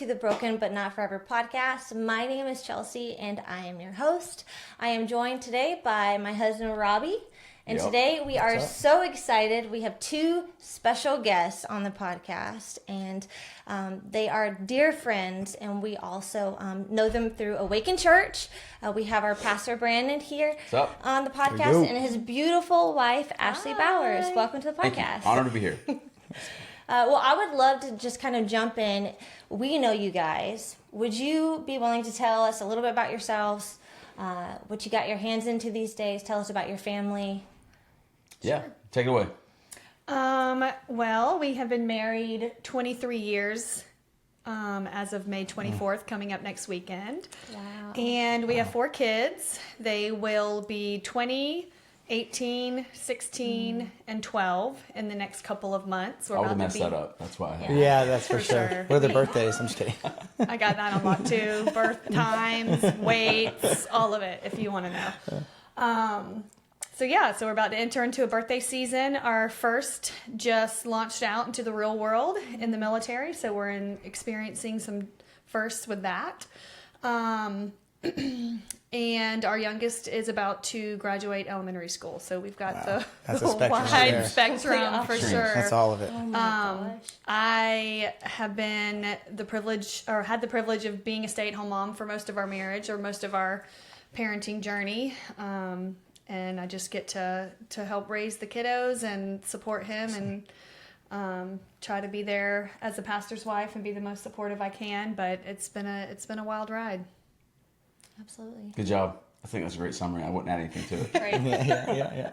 to the Broken But Not Forever podcast. My name is Chelsie, and I am your host. I am joined today by my husband, Robbie. And today we are so excited. We have two special guests on the podcast, and they are dear friends, and we also know them through Awaken Church. We have our Pastor Brandon here on the podcast, and his beautiful wife, Ashley Bowers. Welcome to the podcast. Thank you. Honored to be here. Well, I would love to just kind of jump in. We know you guys. Would you be willing to tell us a little bit about yourselves, what you got your hands into these days? Tell us about your family. Yeah, take it away. Well, we have been married 23 years as of May 24th, coming up next weekend. Wow. And we have 4 kids. They will be 20, 18, 16, and 12 in the next couple of months. I would have messed that up. That's why. Yeah, that's for sure. What are the birthdays? I'm just kidding. I got that on lock too. Birth times, weights, all of it, if you want to know. So we're about to enter into a birthday season. Our first just launched out into the real world in the military, so we're experiencing some firsts with that. And our youngest is about to graduate elementary school, so we've got the wide spectrum for sure. That's all of it. Oh my gosh. I have been had the privilege of being a stay-at-home mom for most of our marriage or most of our parenting journey. And I just get to help raise the kiddos and support him and try to be there as a pastor's wife and be the most supportive I can. But it's been a wild ride. Absolutely. Good job. I think that's a great summary. I wouldn't add anything to it. Right.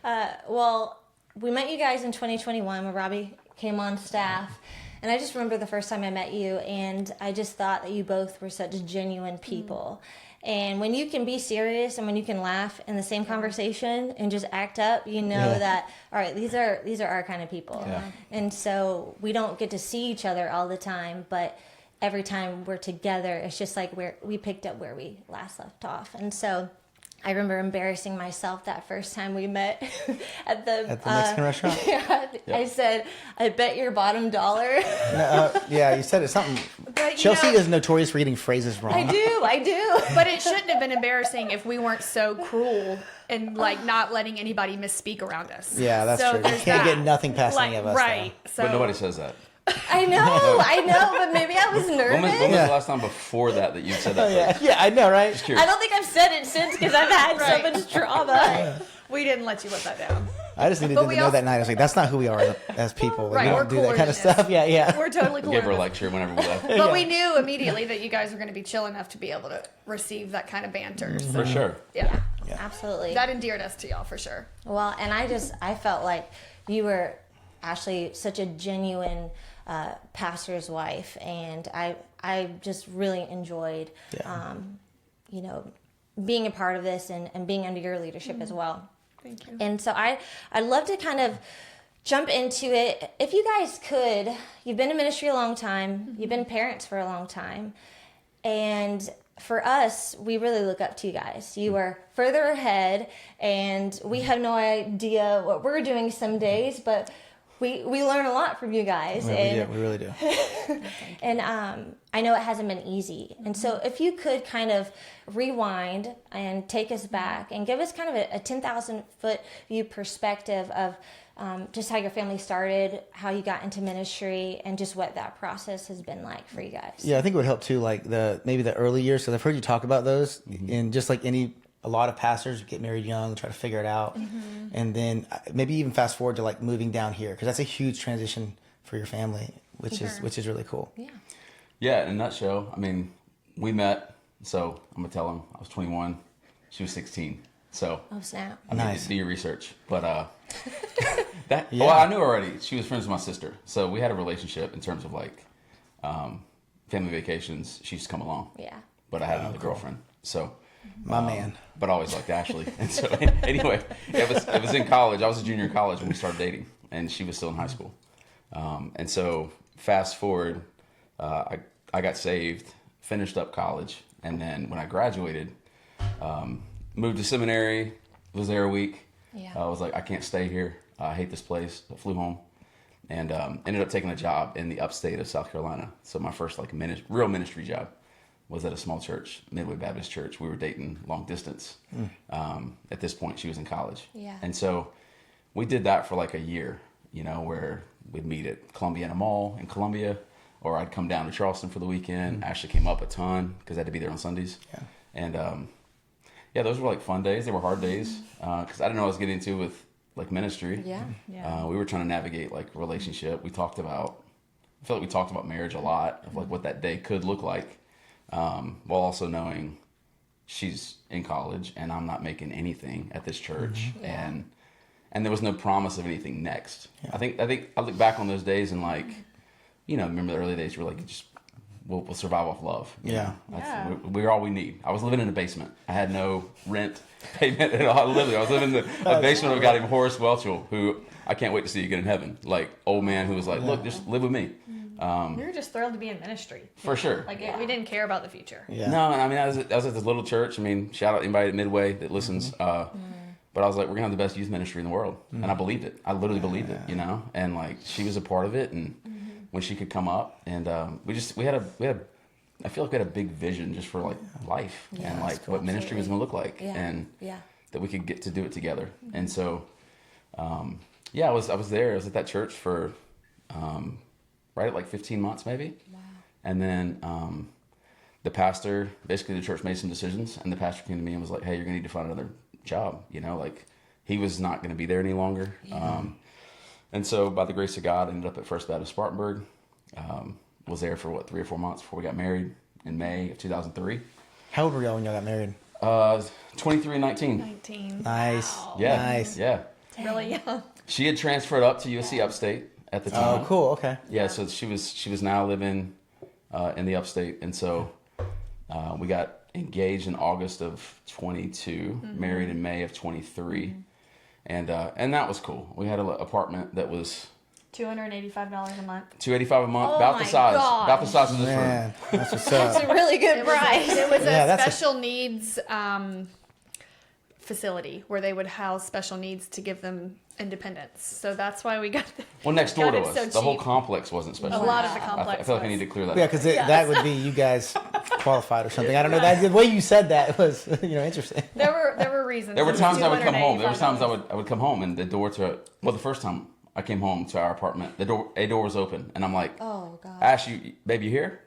Yeah. Well, we met you guys in 2021 when Robbie came on staff. And I just remember the first time I met you, and I just thought that you both were such genuine people. And when you can be serious and when you can laugh in the same conversation and just act up, you know that, all right, these are our kind of people. Yeah. And so we don't get to see each other all the time, but every time we're together, it's just like we picked up where we last left off. And so I remember embarrassing myself that first time we met at the Mexican restaurant. Yeah, I said, "I bet your bottom dollar." You said it's something. But, Chelsie is notorious for getting phrases wrong. I do. But it shouldn't have been embarrassing if we weren't so cruel and not letting anybody misspeak around us. Yeah, that's so true. You can't get nothing past any of us. Right. So, But nobody says that. I know, but maybe I was nervous. When was the last time before that you said that? Yeah, I know, right? I don't think I've said it since because I've had so much trauma. we didn't let you let that down. I just needed them to know that night. I was like, that's not who we are as people. Right, we we're don't do that cooler kind of than stuff. this. Yeah. We're totally cool. Give her a lecture whenever we left. But we knew immediately that you guys were going to be chill enough to be able to receive that kind of banter. So, For sure. Yeah. Absolutely. That endeared us to y'all for sure. Well, and I felt like you were, Ashley, such a genuine pastor's wife, and I just really enjoyed, being a part of this and being under your leadership as well. Thank you. And so I'd love to kind of jump into it. If you guys could, you've been in ministry a long time, you've been parents for a long time, and for us, we really look up to you guys. You are further ahead, and we have no idea what we're doing some days, but we learn a lot from you guys. We really do. And I know it hasn't been easy. And so if you could kind of rewind and take us back and give us kind of a 10,000 foot view perspective of just how your family started, how you got into ministry, and just what that process has been like for you guys. Yeah, I think it would help too, like maybe the early years, because I've heard you talk about those, and just like a lot of pastors get married young, try to figure it out, and then maybe even fast forward to like moving down here, because that's a huge transition for your family, which is really cool. Yeah. Yeah, in a nutshell, I mean, we met, so I'm going to tell him I was 21, she was 16. So Oh, snap. I Nice. to do your research. But well, I knew already. She was friends with my sister. So we had a relationship in terms of like family vacations. She used to come along. Yeah. But I had another girlfriend. So My man. But I always liked Ashley. And so anyway, it was in college. I was a junior in college when we started dating, and she was still in high school. And so fast forward, I got saved, finished up college, and then when I graduated, moved to seminary, was there a week. Yeah. I was like, I can't stay here. I hate this place. I flew home. and ended up taking a job in the upstate of South Carolina. So my first like real ministry job was at a small church, Midway Baptist Church. We were dating long distance. At this point, she was in college. Yeah. And so we did that for like a year, you know, where we'd meet at Columbiana Mall in Columbia, or I'd come down to Charleston for the weekend. Ashley came up a ton because I had to be there on Sundays. Yeah. And yeah, those were like fun days. They were hard days because I didn't know what I was getting into with like ministry. Yeah. We were trying to navigate like relationship. I feel like we talked about marriage a lot, of like what that day could look like. While also knowing she's in college and I'm not making anything at this church, and there was no promise of anything next. I think I look back on those days and like, you know, remember the early days where like we'll survive off love. You know? We're all we need. I was living in a basement. I had no rent payment at all. I was living in a basement of a guy named Horace Welchel, who I can't wait to see again in heaven. Like old man who was like, look, just live with me. We were just thrilled to be in ministry. For sure. Like we didn't care about the future. Yeah. No, and I mean, I was at this little church. I mean, shout out anybody at Midway that listens. But I was like, we're gonna have the best youth ministry in the world, and I believed it. I literally believed it, you know. And like, she was a part of it, and when she could come up, and we had I feel like we had a big vision just for like life and like cool. what ministry was gonna look like, and Yeah. that we could get to do it together. And so, I was there. I was at that church for right at like 15 months maybe. Wow. And then the pastor, basically the church made some decisions, and the pastor came to me and was like, hey, you're gonna need to find another job, you know, like he was not gonna be there any longer. And so by the grace of God, I ended up at First Baptist Spartanburg. Was there for 3 or 4 months before we got married in May of 2003. How old were y'all when y'all got married? 23 and 19. 19. Nice. Wow. Yeah. Nice. Yeah. Really young. She had transferred up to USC Upstate at the time. Oh, cool. Okay. Yeah, so she was now living in the Upstate, and so we got engaged in August of 22, married in May of 23, and that was cool. We had an apartment that was $285 a month. $285 a month, Oh about my the size of this room. Man, that's what's That's up. a really good price. It was Yeah, a that's a- special needs facility where they would house special needs to give them independence. So that's why we got Well, next door to got it us, so the whole cheap. complex wasn't special. A lot of the I complex feel like I was. need to clear that Yeah, up. because that would be you guys qualified or something. I don't know. The way you said that was, interesting. There were reasons. There were It was times I would come home. There were times $285. I would come home and the door to the first time I came home to our apartment, a door was open, and I'm like, Oh God. Ash, baby, you here?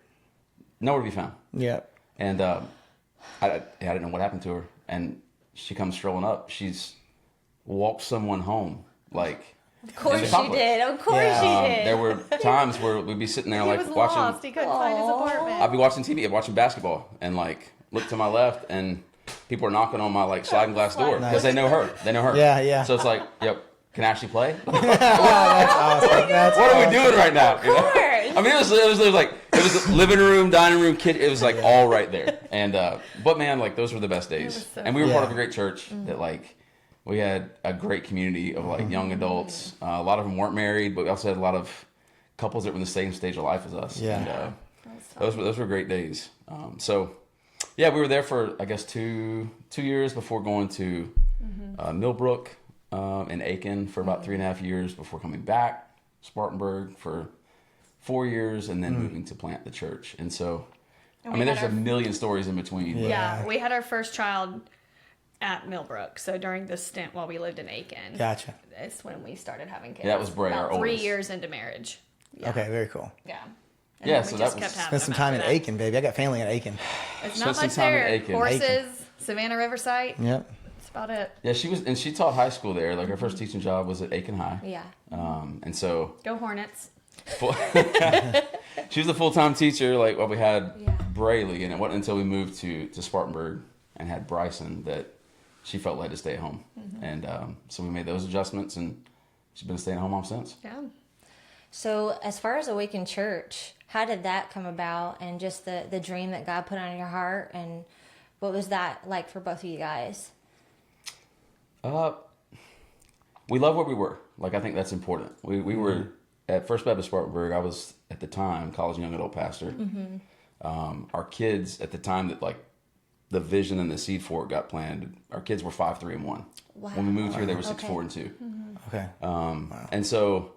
Nowhere to be found. Yeah. And I didn't know what happened to her. And she comes strolling up. She's walked someone home, like. Of course in the she complex. did. Of course Yeah. she did. There were times where we'd be sitting there He like was watching. lost. He couldn't find his apartment. I'd be watching TV, watching basketball, and like look to my left, and people are knocking on my like sliding glass door because they know her. They know her. Yeah, yeah. So it's like, yep, can Ashley play? That's awesome. That's What are we doing right now? You know? course. I mean, it was living room, dining room, kitchen. It was like all right there. And but man, like those were the best days. was so And we were part of a Yeah. great church that like we had a great community of like young adults. A lot of them weren't married, but we also had a lot of couples that were in the same stage of life as us. Yeah. And those were great days. So yeah, we were there for I guess 2 years before going to Millbrook and Aiken for about 3.5 years before coming back, Spartanburg for 4 years, and then moving to plant the church. And so, And I we mean, had there's a our- million stories in between. but- Yeah, we had our first child at Millbrook. So during the stint while we lived in Aiken, Gotcha. it's when we started having kids. Yeah, that was Bray, About our 3 oldest. years into marriage. Yeah. Okay, very cool. Yeah. Yeah, then so we that just was- kept having Spend some them time in after that. Aiken, baby. I got family in Aiken. It's Spend not some much time in there. Aiken. Horses, Savannah Riverside. Yep. That's about it. Yeah, she taught high school there. Like her first teaching job was at Aiken High. Yeah. And so Go Hornets. full, she was a full-time teacher. Like we had Yeah. Braley, and it wasn't until we moved to Spartanburg and had Bryson that she felt led to stay at home. And so we made those adjustments, and she's been a stay-at-home mom since. Yeah. So, as far as Awaken Church, how did that come about, and just the dream that God put on your heart, and what was that like for both of you guys? We love where we were. Like, I think that's important. We were at First Baptist Spartanburg. I was, at the time, college and young adult pastor. Our kids, at the time that, like, the vision and the seed for it got planted, our kids were 5, 3, and 1. Wow. When we moved here, they were 6, Okay. 4, and 2. Okay. And so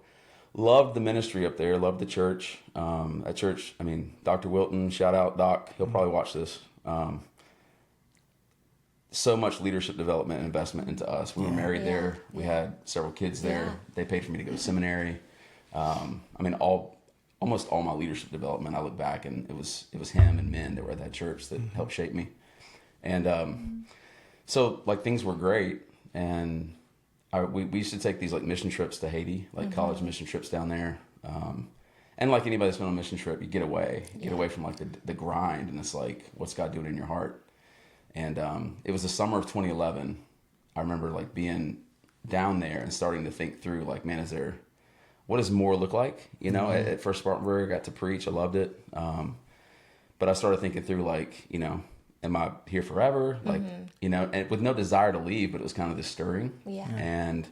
loved the ministry up there, loved the church. At church, I mean, Dr. Wilton, shout out Doc, he'll probably watch this. So much leadership development and investment into us. We were married there. We had several kids there. Yeah. They paid for me to go to seminary. I mean, almost all my leadership development, I look back and it was him and men that were at that church that helped shape me. And so like things were great. And we used to take these like mission trips to Haiti, like college mission trips down there. And like anybody that's been on a mission trip, you get away from like the grind, and it's like, what's God doing in your heart? And it was the summer of 2011. I remember like being down there and starting to think through like, man, what does more look like? You know, at First Spartanburg, I got to preach. I loved it. But I started thinking through like, you know, am I here forever? Like, you know, and with no desire to leave, but it was kind of this stirring. Yeah. And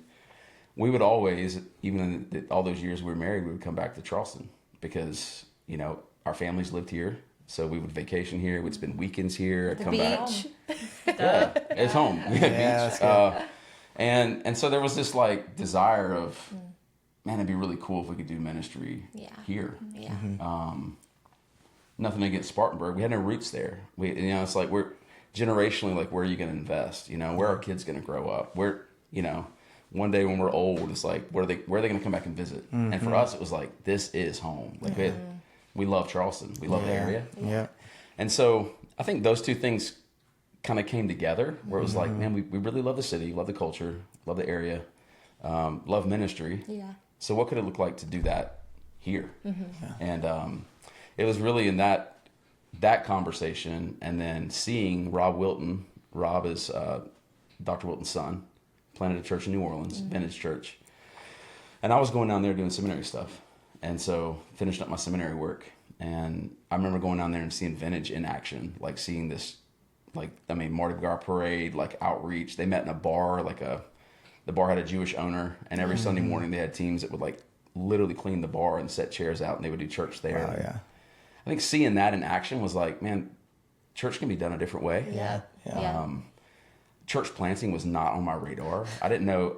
we would always, even in all those years we were married, we would come back to Charleston because, you know, our families lived here. So we would vacation here. We'd spend weekends here. I'd come back. Yeah, it's home. We had beach. And so there was this like desire of, man, it'd be really cool if we could do ministry here. Yeah. Nothing against Spartanburg. We had no roots there. You know, it's like we're generationally, like, where are you going to invest? You know, where are our kids going to grow up? Where, you know, one day when we're old, it's like, where are they going to come back and visit? And for us, it was like, this is home. Like we love Charleston. We love the area. Yeah. And so I think those two things kind of came together where it was like, man, we really love the city, love the culture, love the area, love ministry. Yeah. So what could it look like to do that here? And it was really in that conversation, and then seeing Rob Wilton. Rob is Dr. Wilton's son, planted a church in New Orleans, Vintage Church. And I was going down there doing seminary stuff. And so finished up my seminary work. And I remember going down there and seeing Vintage in action, like seeing this, like, I mean, Mardi Gras parade, like outreach. They met in a bar, the bar had a Jewish owner, and every Sunday morning they had teams that would like literally clean the bar and set chairs out, and they would do church there. Wow, yeah. I think seeing that in action was like, man, church can be done a different way. Yeah. Church planting was not on my radar. I didn't know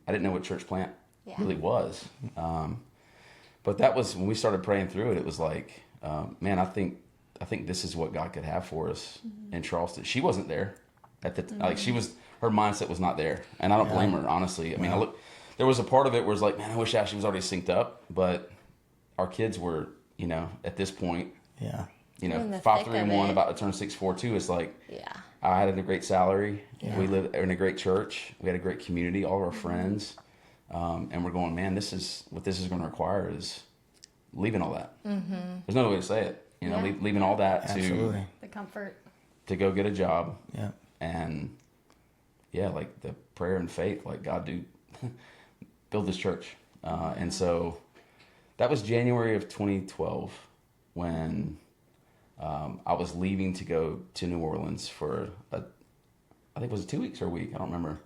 what church plant really was. But that was when we started praying through it. It was like, man, I think this is what God could have for us in Charleston. She wasn't there at the like her mindset was not there, and I don't blame her, honestly. I mean, there was a part of it where it's like, man, I wish Ashley was already synced up, but our kids were, you know, at this point, you know, 5'3" about to turn 6'4" too. It's like, I had a great salary. We lived in a great church. We had a great community, all of our friends. And we're going, man, what this is going to require is leaving all that. There's no other way to say it. You know, leaving all that to the comfort to go get a job. And like the prayer and faith, like, God, build this church. And so that was January of 2012 when I was leaving to go to New Orleans for I think it was 2 weeks or a week. I don't remember.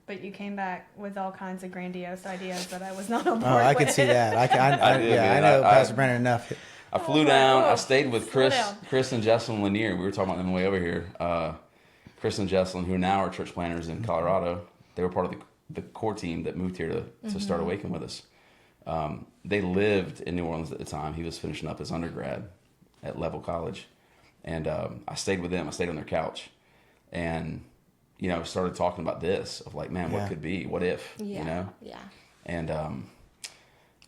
But you came back with all kinds of grandiose ideas that I was not on board with. Oh, I could see that. I know Pastor Brandon enough. I flew down. I stayed with Chris and Jesselyn Lanier. We were talking about them on the way over here. Chris and Jesselyn, who now are church planners in Colorado, they were part of the core team that moved here to start Awaken with us. They lived in New Orleans at the time. He was finishing up his undergrad at Level College. And I stayed with them. I stayed on their couch. And, you know, started talking about this of like, man, what could be? What if? You know? Yeah. And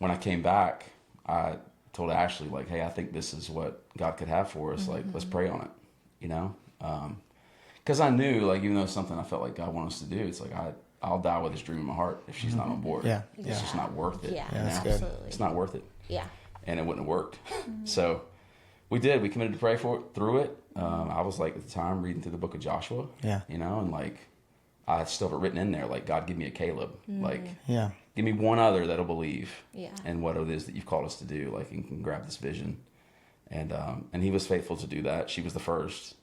when I came back, I told Ashley, like, hey, I think this is what God could have for us. Like, let's pray on it, you know? Because I knew, like, even though it's something I felt like God wanted us to do, it's like, I'll die with this dream in my heart if she's not on board. It's just not worth it. Yeah, absolutely. It's not worth it. Yeah. And it wouldn't have worked. So we did. We committed to pray through it. I was like, at the time, reading through the book of Joshua. You know, and like, I still have it written in there, like, God, give me a Caleb. Like, give me one other that'll believe in what it is that you've called us to do, like, and can grab this vision. And he was faithful to do that. She was the first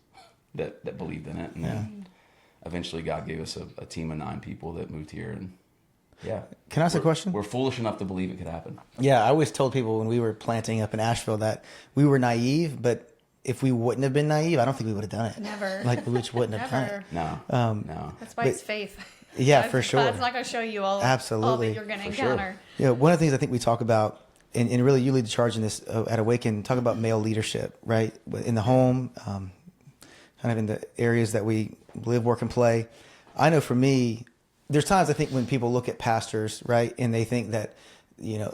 that believed in it. And then eventually God gave us a team of 9 people that moved here. And Can I ask a question? We're foolish enough to believe it could happen. Yeah, I always told people when we were planting up in Asheville that we were naive, but if we wouldn't have been naive, I don't think we would have done it. Never. Like, we just wouldn't have done it. No. No. That's why it's faith. Yeah, for sure. God's not going to show you all Absolutely. that you're going to For sure. encounter. Yeah, one of the things I think we talk about, and really you lead the charge in this at Awaken, talk about male leadership, right? In the home, kind of in the areas that we live, work, and play. I know for me, there's times I think when people look at pastors, right, and they think that,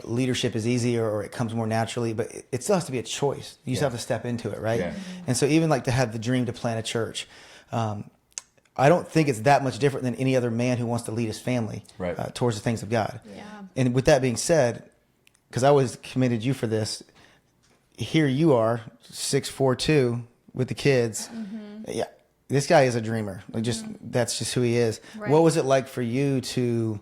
leadership is easy or it comes more naturally, but it still has to be a choice. You still have to step into it, right? Yeah. And so even like to have the dream to plant a church, I don't think it's that much different than any other man who wants to lead his family towards the things of God. Yeah. And with that being said, because I always commended you for this, here you are, 6'4", with the kids. Yeah, this guy is a dreamer. That's just who he is. Right. What was it like for you to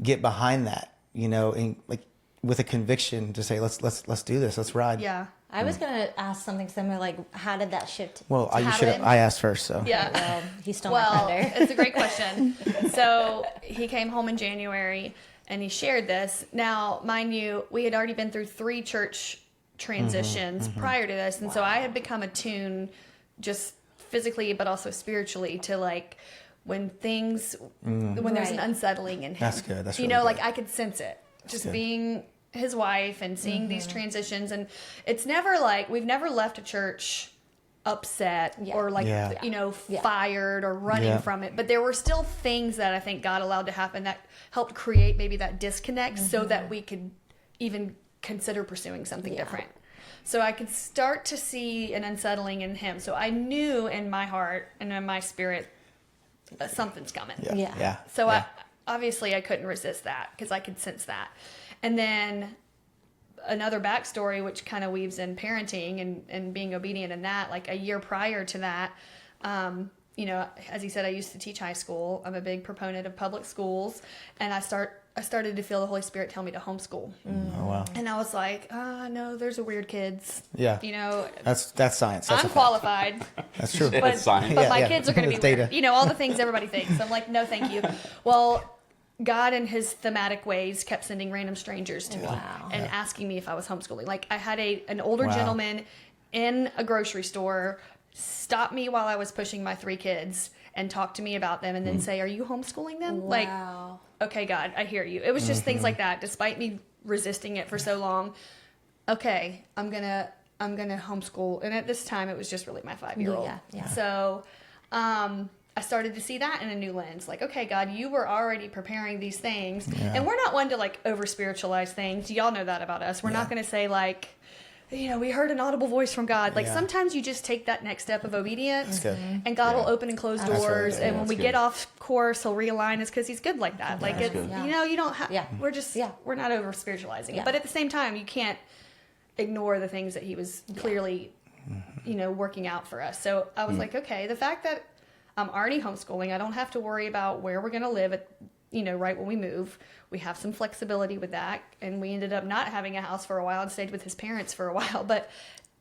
get behind that? And like with a conviction to say, let's do this, let's ride. Yeah. I was gonna ask something similar, like how did that shift? Well, to you should have. happen? I asked first, so Yeah. Well, he stole my Well, thunder. it's a great question. So he came home in January and he shared this. Now, mind you, we had already been through 3 church transitions prior to this. And so I had become attuned just physically, but also spiritually to like when things, when there's an Right. unsettling in him. That's good. That's you really know, good. like I could sense it just good. being his wife and seeing these transitions. And it's never like, we've never left a church upset Yeah. or like, Yeah. Yeah. fired or running Yeah. from it. But there were still things that I think God allowed to happen that helped create maybe that disconnect so that we could even consider pursuing something different. So I could start to see an unsettling in him. So I knew in my heart and in my spirit something's coming. Yeah. So I obviously I couldn't resist that because I could sense that. And then another backstory, which kind of weaves in parenting and being obedient in that, like a year prior to that, as he said, I used to teach high school. I'm a big proponent of public schools, and I started to feel the Holy Spirit tell me to homeschool. Oh wow. And I was like, no, there's a weird kids. Yeah. That's science. That's a I'm fact. qualified. That's true. but, science. but my Yeah. kids are going to be It's data. weird. All the things everybody thinks. I'm like, no, thank you. Well, God in his thematic ways kept sending random strangers to me and asking me if I was homeschooling. Like I had an older Wow. gentleman in a grocery store stop me while I was pushing my 3 kids and talk to me about them and then say, "Are you homeschooling them?" Like, Wow. okay, God, I hear you. It was just things like that, despite me resisting it for so long. Okay, I'm gonna homeschool, and at this time, it was just really my 5-year-old. Yeah. So, I started to see that in a new lens. Like, okay, God, you were already preparing these things, and we're not one to like over spiritualize things. Y'all know that about us. We're not going to say like, we heard an audible voice from God. Like sometimes you just take that next step of obedience, good. and God will open and close really doors. good. And Yeah, when we get off course, He'll realign us because He's good like that. Like it's good. you don't have. Yeah. We're just we're not over spiritualizing it, but at the same time, you can't ignore the things that He was clearly, working out for us. So I was like, okay, the fact that I'm already homeschooling, I don't have to worry about where we're going to live at, right when we move. We have some flexibility with that. And we ended up not having a house for a while and stayed with his parents for a while. But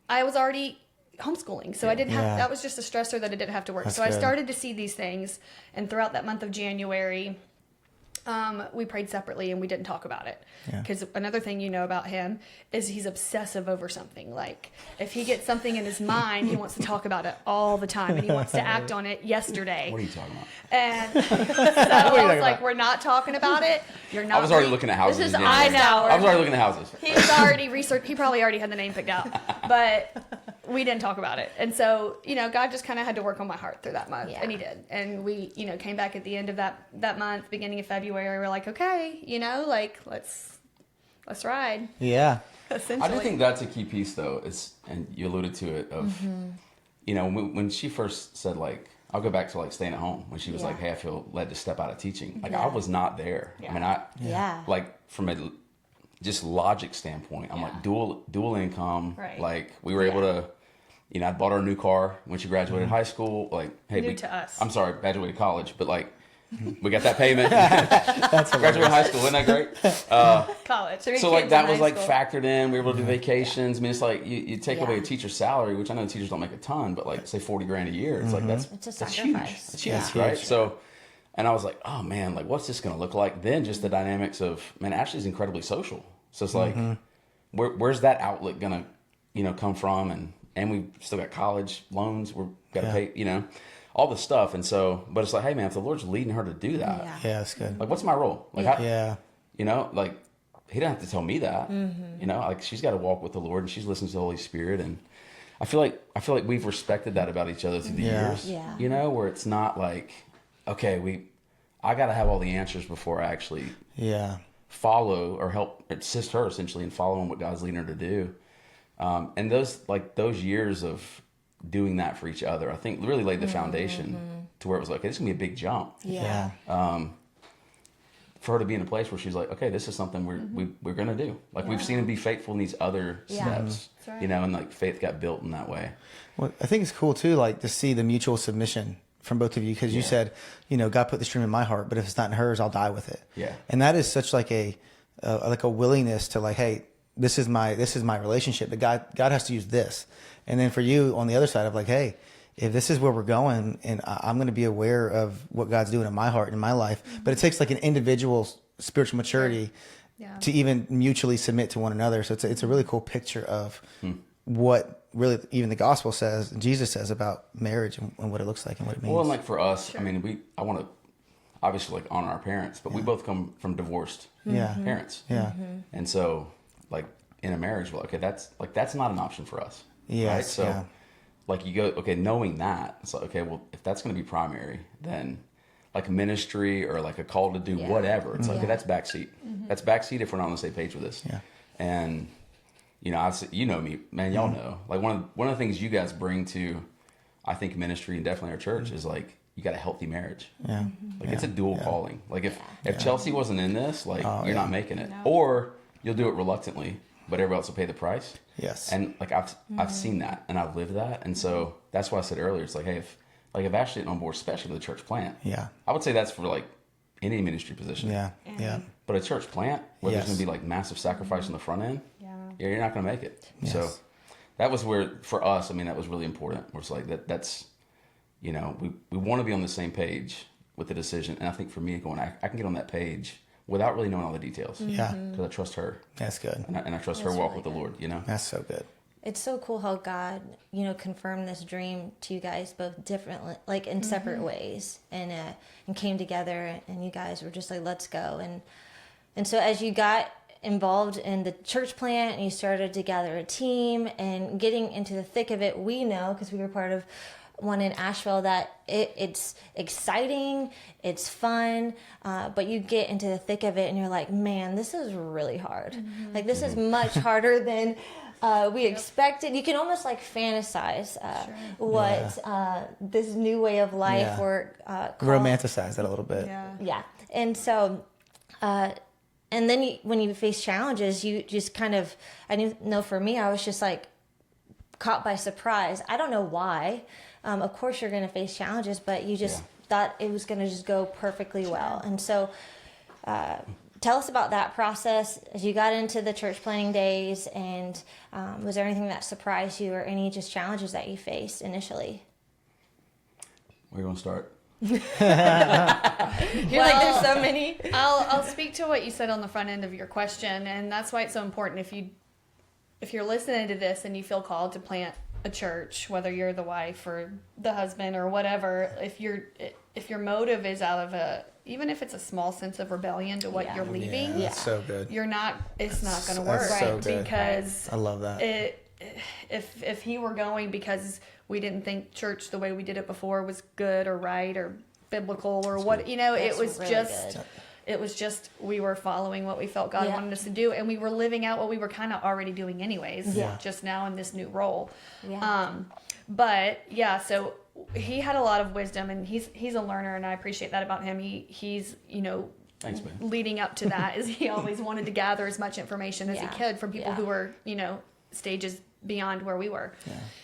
I was already homeschooling. So I didn't have, that was just a stressor that I didn't have to work. That's so I good. started to see these things. And throughout that month of January, we prayed separately and we didn't talk about it. Because another thing about him is he's obsessive over something. Like if he gets something in his mind, he wants to talk about it all the time and he wants to act on it yesterday. What are you talking about? And so I was like, we're not talking about it. You're not. I was already looking at houses. This is in January. I know. I was already looking at houses. He's already researched. He probably already had the name picked out, but we didn't talk about it. And so, God just kind of had to work on my heart through that month, and He did. And we, came back at the end of that month, beginning of February. We're like, okay, let's ride. Yeah. Essentially. I do think that's a key piece, though. And you alluded to it of, when she first said like, I'll go back to like staying at home when she was like, hey, I feel led to step out of teaching. Like I was not there. I mean, like from a just logic standpoint, I'm like dual income. Right. Like we were able to, I bought her a new car when she graduated high school. Like, hey, New to us. I'm sorry, graduated college, but like we got that payment. That's Graduated high school, isn't that great? College. So like that was like factored in. We were able to do vacations. I mean, it's like you take away a teacher's salary, which I know teachers don't make a ton, but like say $40,000 a year, it's like that's It's a huge. sacrifice. It's huge, That's right? huge. So, and I was like, oh man, like what's this going to look like? Then just the dynamics of Ashley's incredibly social, so it's like where's that outlet gonna come from? And we've still got college loans we're got to pay, all this stuff. And so, but it's like, hey man, if the Lord's leading her to do that, Yeah, that's good. like what's my role? Like, Yeah. you know, like he didn't have to tell me that, you know, like she's got to walk with the Lord and she's listening to the Holy Spirit. And I feel like we've respected that about each other through the years, you know, where it's not like, okay, I got to have all the answers before I actually follow or help assist her essentially in following what God's leading her to do. And those years of doing that for each other, I think really laid the foundation to where it was like, okay, this is gonna be a big jump. Yeah. For her to be in a place where she's like, okay, this is something we're gonna do. Like we've seen him be faithful in these other steps, right. you know, and like faith got built in that way. Well, I think it's cool too, like to see the mutual submission from both of you, because you said, you know, God put this dream in my heart, but if it's not in hers, I'll die with it. Yeah. And that is such like a willingness to like, hey, this is my relationship, that God has to use this. And then for you on the other side of like, hey, if this is where we're going, and I'm going to be aware of what God's doing in my heart and in my life, but it takes like an individual spiritual maturity to even mutually submit to one another. So it's a really cool picture of what really even the gospel says, and Jesus says about marriage and what it looks like and what it means. Well, and like for us, I mean, I want to obviously like honor our parents, but we both come from divorced parents. Yeah. And so like in a marriage, well, okay, that's not an option for us. Yes, Right. So like you go, okay, knowing that, it's like, okay, well, if that's going to be primary, then like ministry or like a call to do whatever, it's like, okay, that's backseat. That's backseat if we're not on the same page with this. Yeah. And, you know, you know me, man, y'all know, like one of the things you guys bring to, I think, ministry and definitely our church is like, you got a healthy marriage. Yeah. Like it's a dual calling. Like if Chelsie wasn't in this, like you're not making it, No. or you'll do it reluctantly, but everybody else will pay the price. Yes. And like I've seen that and I've lived that. And so that's why I said earlier, it's like, hey, if Ashley isn't on board, especially the church plant, I would say that's for like any ministry position. Yeah. But a church plant where there's Yes. going to be like massive sacrifice on the front end, you're not going to make it. Yes. So that was where, for us, I mean, that was really important. Where it's like that's, you know, we want to be on the same page with the decision. And I think for me, I can get on that page without really knowing all the details. Yeah. Because I trust her. That's good. And I trust her walk with the Lord, you know? That's so good. It's so cool how God, you know, confirmed this dream to you guys both differently, like in separate ways, and came together, and you guys were just like, let's go. And so as you got involved in the church plant and you started to gather a team and getting into the thick of it, we know, because we were part of one in Asheville, that it's exciting, it's fun, but you get into the thick of it and you're like, man, this is really hard. Like this is much harder than we expected. You can almost like fantasize what this new way of life or romanticize that a little bit. Yeah. And so, and then when you face challenges, you just kind of, I know for me, I was just like caught by surprise. I don't know why. Of course you're going to face challenges, but you just thought it was going to just go perfectly well. And so, tell us about that process as you got into the church planning days, and was there anything that surprised you or any just challenges that you faced initially? Where you want to start? You're like, there's so many. I'll speak to what you said on the front end of your question, and that's why it's so important. If you're listening to this and you feel called to plant a church, whether you're the wife or the husband or whatever, if your motive is out of even if it's a small sense of rebellion to what you're leaving, that's so good. It's not going to work, That's so good. because I love that. If he were going because we didn't think church the way we did it before was good or right or biblical or what, you know, That's it was really just good. it was just we were following what we felt God wanted us to do, and we were living out what we were kind of already doing anyways, just now in this new role. But so he had a lot of wisdom, and he's a learner, and I appreciate that about him. He's you know, Thanks, man. leading up to that is he always wanted to gather as much information as he could from people who were, you know, stages beyond where we were.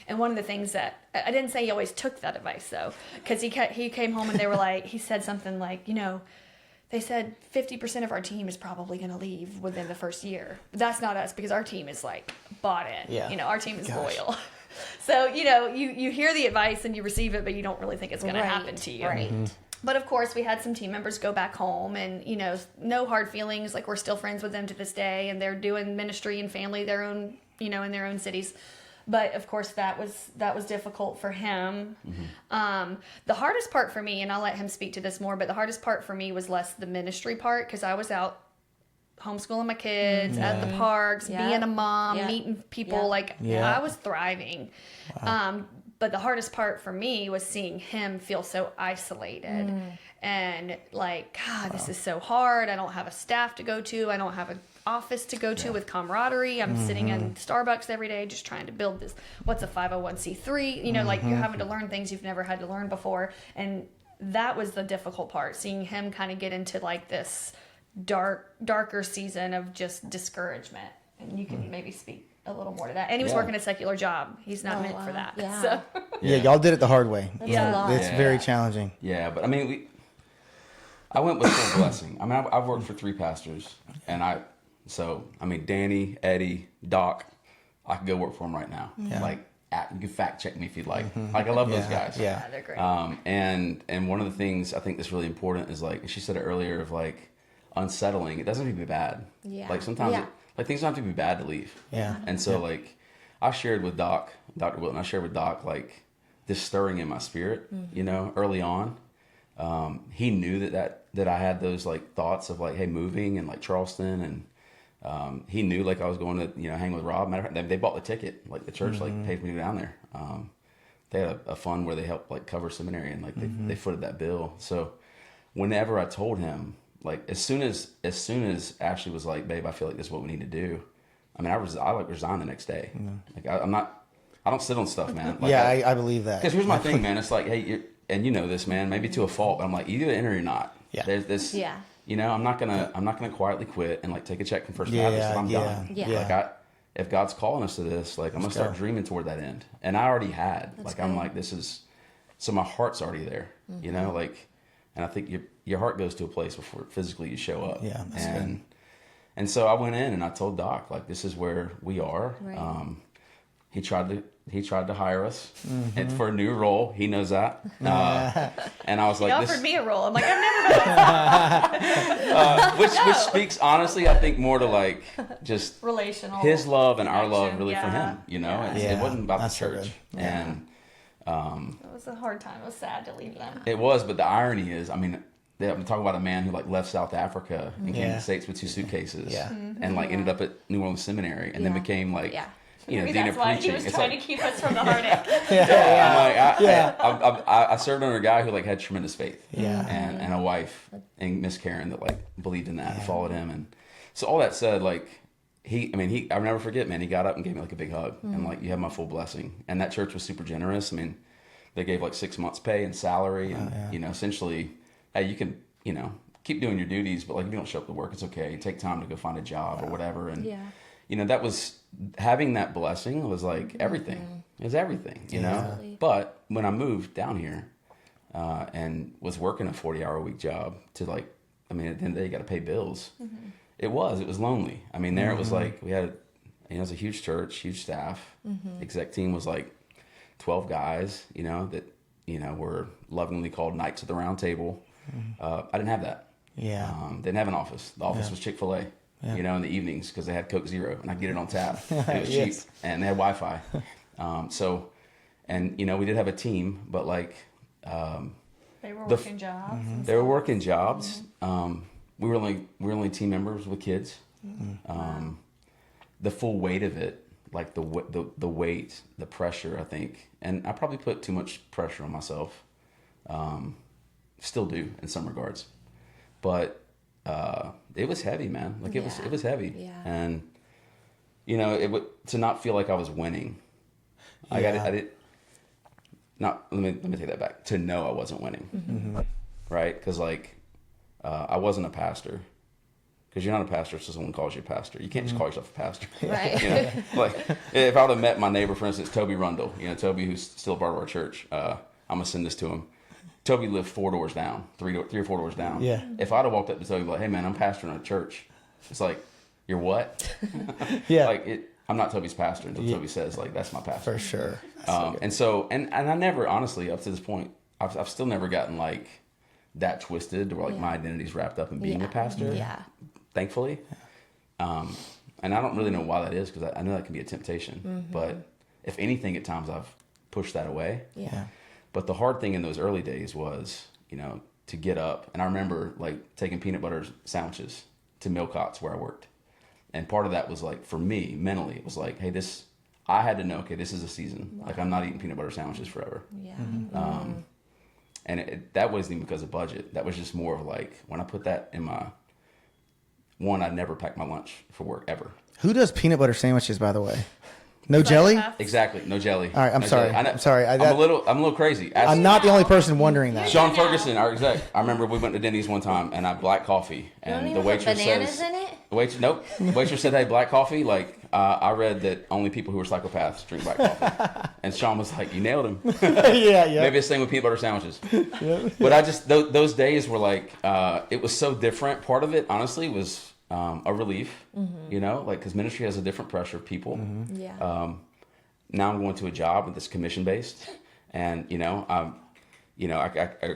And one of the things that I didn't say he always took that advice though, because he came home and they were like, he said something like, you know, they said 50% of our team is probably going to leave within the first year. But that's not us, because our team is like bought in. You know, our team is loyal. So, you know, you hear the advice and you receive it, but you don't really think it's going to happen to you. Right. But of course, we had some team members go back home, and, you know, no hard feelings. Like, we're still friends with them to this day, and they're doing ministry and family their own, you know, in their own cities. But of course that was difficult for him. The hardest part for me, and I'll let him speak to this more, but the hardest part for me was less the ministry part, because I was out homeschooling my kids at the parks, being a mom, meeting people. I was thriving. Wow. But the hardest part for me was seeing him feel so isolated and like, God, this is so hard. I don't have a staff to go to. I don't have an office to go to with camaraderie. I'm sitting in Starbucks every day just trying to build this. What's a 501c3? You know, like you're having to learn things you've never had to learn before. And that was the difficult part, seeing him kind of get into like this darker season of just discouragement. And you can maybe speak a little more to that. And he was working a secular job. He's not meant for that. Yeah. So. Y'all did it the hard way. That's a lot. It's very challenging. Yeah, but I mean, I went with full blessing. I mean, I've worked for 3 pastors, and Danny, Eddie, Doc, I could go work for them right now. Yeah. Like, you can fact check me if you'd like. Like, I love those guys. Yeah, they're great. And one of the things I think that's really important is, like, she said it earlier, of like unsettling. It doesn't have to be bad. Yeah. Like sometimes things don't have to be bad to leave. Yeah. And so like I shared with Dr. Wilton, like this stirring in my spirit, you know, early on. He knew that I had those like thoughts of like, hey, moving and like Charleston, and he knew like I was going to, you know, hang with Rob. Matter of fact, they bought the ticket, like the church like paid for me to go down there. They had a fund where they helped like cover seminary, and like they footed that bill. So whenever I told him, like as soon as Ashley was like, babe, I feel like this is what we need to do. I mean, I resigned the next day. Like I don't sit on stuff, man. Like, I believe that. Because here's my thing, man. It's like, hey, and you know this, man, maybe to a fault, but I'm like, you either in or you're not. Yeah. There's this, you know, I'm not gonna quietly quit and like take a check from First Baptist. I'm done. Yeah. Like if God's calling us to this, like I'm gonna start dreaming toward that end. And I already had. That's like good. I'm like, this is, so my heart's already there. You know, like, and I think your heart goes to a place before physically you show up. Yeah. That's and and so I went in and I told Doc, like, this is where we are. Right. He tried to hire us and for a new role. He knows that. And I was like, He offered me a role. I'm like, I've never done this. which speaks honestly, I think, more to like just Relational. his love and our love connection, really for him. You know, it wasn't about the church. So And It was a hard time. It was sad to leave them. it was, but the irony is, I mean, I'm talking about a man who like left South Africa and came to the States with 2 suitcases and like ended up at New Orleans Seminary and then became like, you know, Maybe dean that's of why preaching. he was It's trying like, to keep us from the heartache. I'm like, I served under a guy who like had tremendous faith, and a wife, and Miss Karen, that like believed in that and followed him. And so all that said, like I'll never forget, man. He got up and gave me like a big hug and like, you have my full blessing. And that church was super generous. I mean, they gave like 6 months pay and salary, and you know, essentially, hey, you can, you know, keep doing your duties, but like if you don't show up to work, it's okay. Take time to go find a job or whatever. And you know, that was, having that blessing was like everything. It was everything, you know. But when I moved down here and was working a 40-hour-a-week job to like, I mean, at the end of the day, you got to pay bills. It was lonely. I mean, there it was like, we had, you know, it was a huge church, huge staff. Exec team was like 12 guys, you know, that, you know, were lovingly called Knights of the Round Table. I didn't have that. Didn't have an office. The office was Chick-fil-A. You know, in the evenings, because they had Coke Zero and I get it on tap. It was cheap, and they had Wi-Fi. So, and you know, we did have a team, but like, They were working jobs. they were working jobs. We were only team members with kids. The full weight of it, like the weight, the pressure, I think, and I probably put too much pressure on myself. Still do in some regards, but. It was heavy, man. Like it was heavy, and you know, to not feel like I was winning. I did not. Let me take that back. To know I wasn't winning, right? Because like I wasn't a pastor. Because you're not a pastor, so someone calls you a pastor. You can't just call yourself a pastor, Right? You know, like if I would have met my neighbor, for instance, Toby Rundle. You know, Toby, who's still a part of our church. I'm gonna send this to him. Toby lived 4 doors down, 3 or 4 doors down. Yeah. If I'd have walked up to Toby like, hey man, I'm pastoring a church. It's like, you're what? Like I'm not Toby's pastor until Toby says like, that's my pastor. For sure. And I never, honestly, up to this point, I've still never gotten like that twisted where like my identity's wrapped up in being a pastor. Thankfully. And I don't really know why that is, because I know that can be a temptation, but if anything, at times I've pushed that away. Yeah. But the hard thing in those early days was, to get up. And I remember like taking peanut butter sandwiches to Milcott's where I worked. And part of that was like, for me, mentally, it was like, hey, I had to know, okay, this is a season. Wow. Like, I'm not eating peanut butter sandwiches forever. Yeah. And that wasn't even because of budget. That was just more of like, when I put that in I'd never pack my lunch for work ever. Who does peanut butter sandwiches, by the way? No jelly? Exactly, no jelly. All right, I'm No sorry. jelly. I'm sorry. I'm a little crazy. I'm not the only person wondering that. Sean Ferguson, our exec. I remember we went to Denny's one time and I black coffee, and the waitress bananas says, in it? Nope. The waitress said, "Hey, black coffee." Like I read that only people who are psychopaths drink black coffee, and Sean was like, "You nailed him." Yeah. Maybe it's the same with peanut butter sandwiches. But I just those days were like it was so different. Part of it, honestly, was a relief. Like because ministry has a different pressure of people. Yeah. Now I'm going to a job that's commission based, and I'm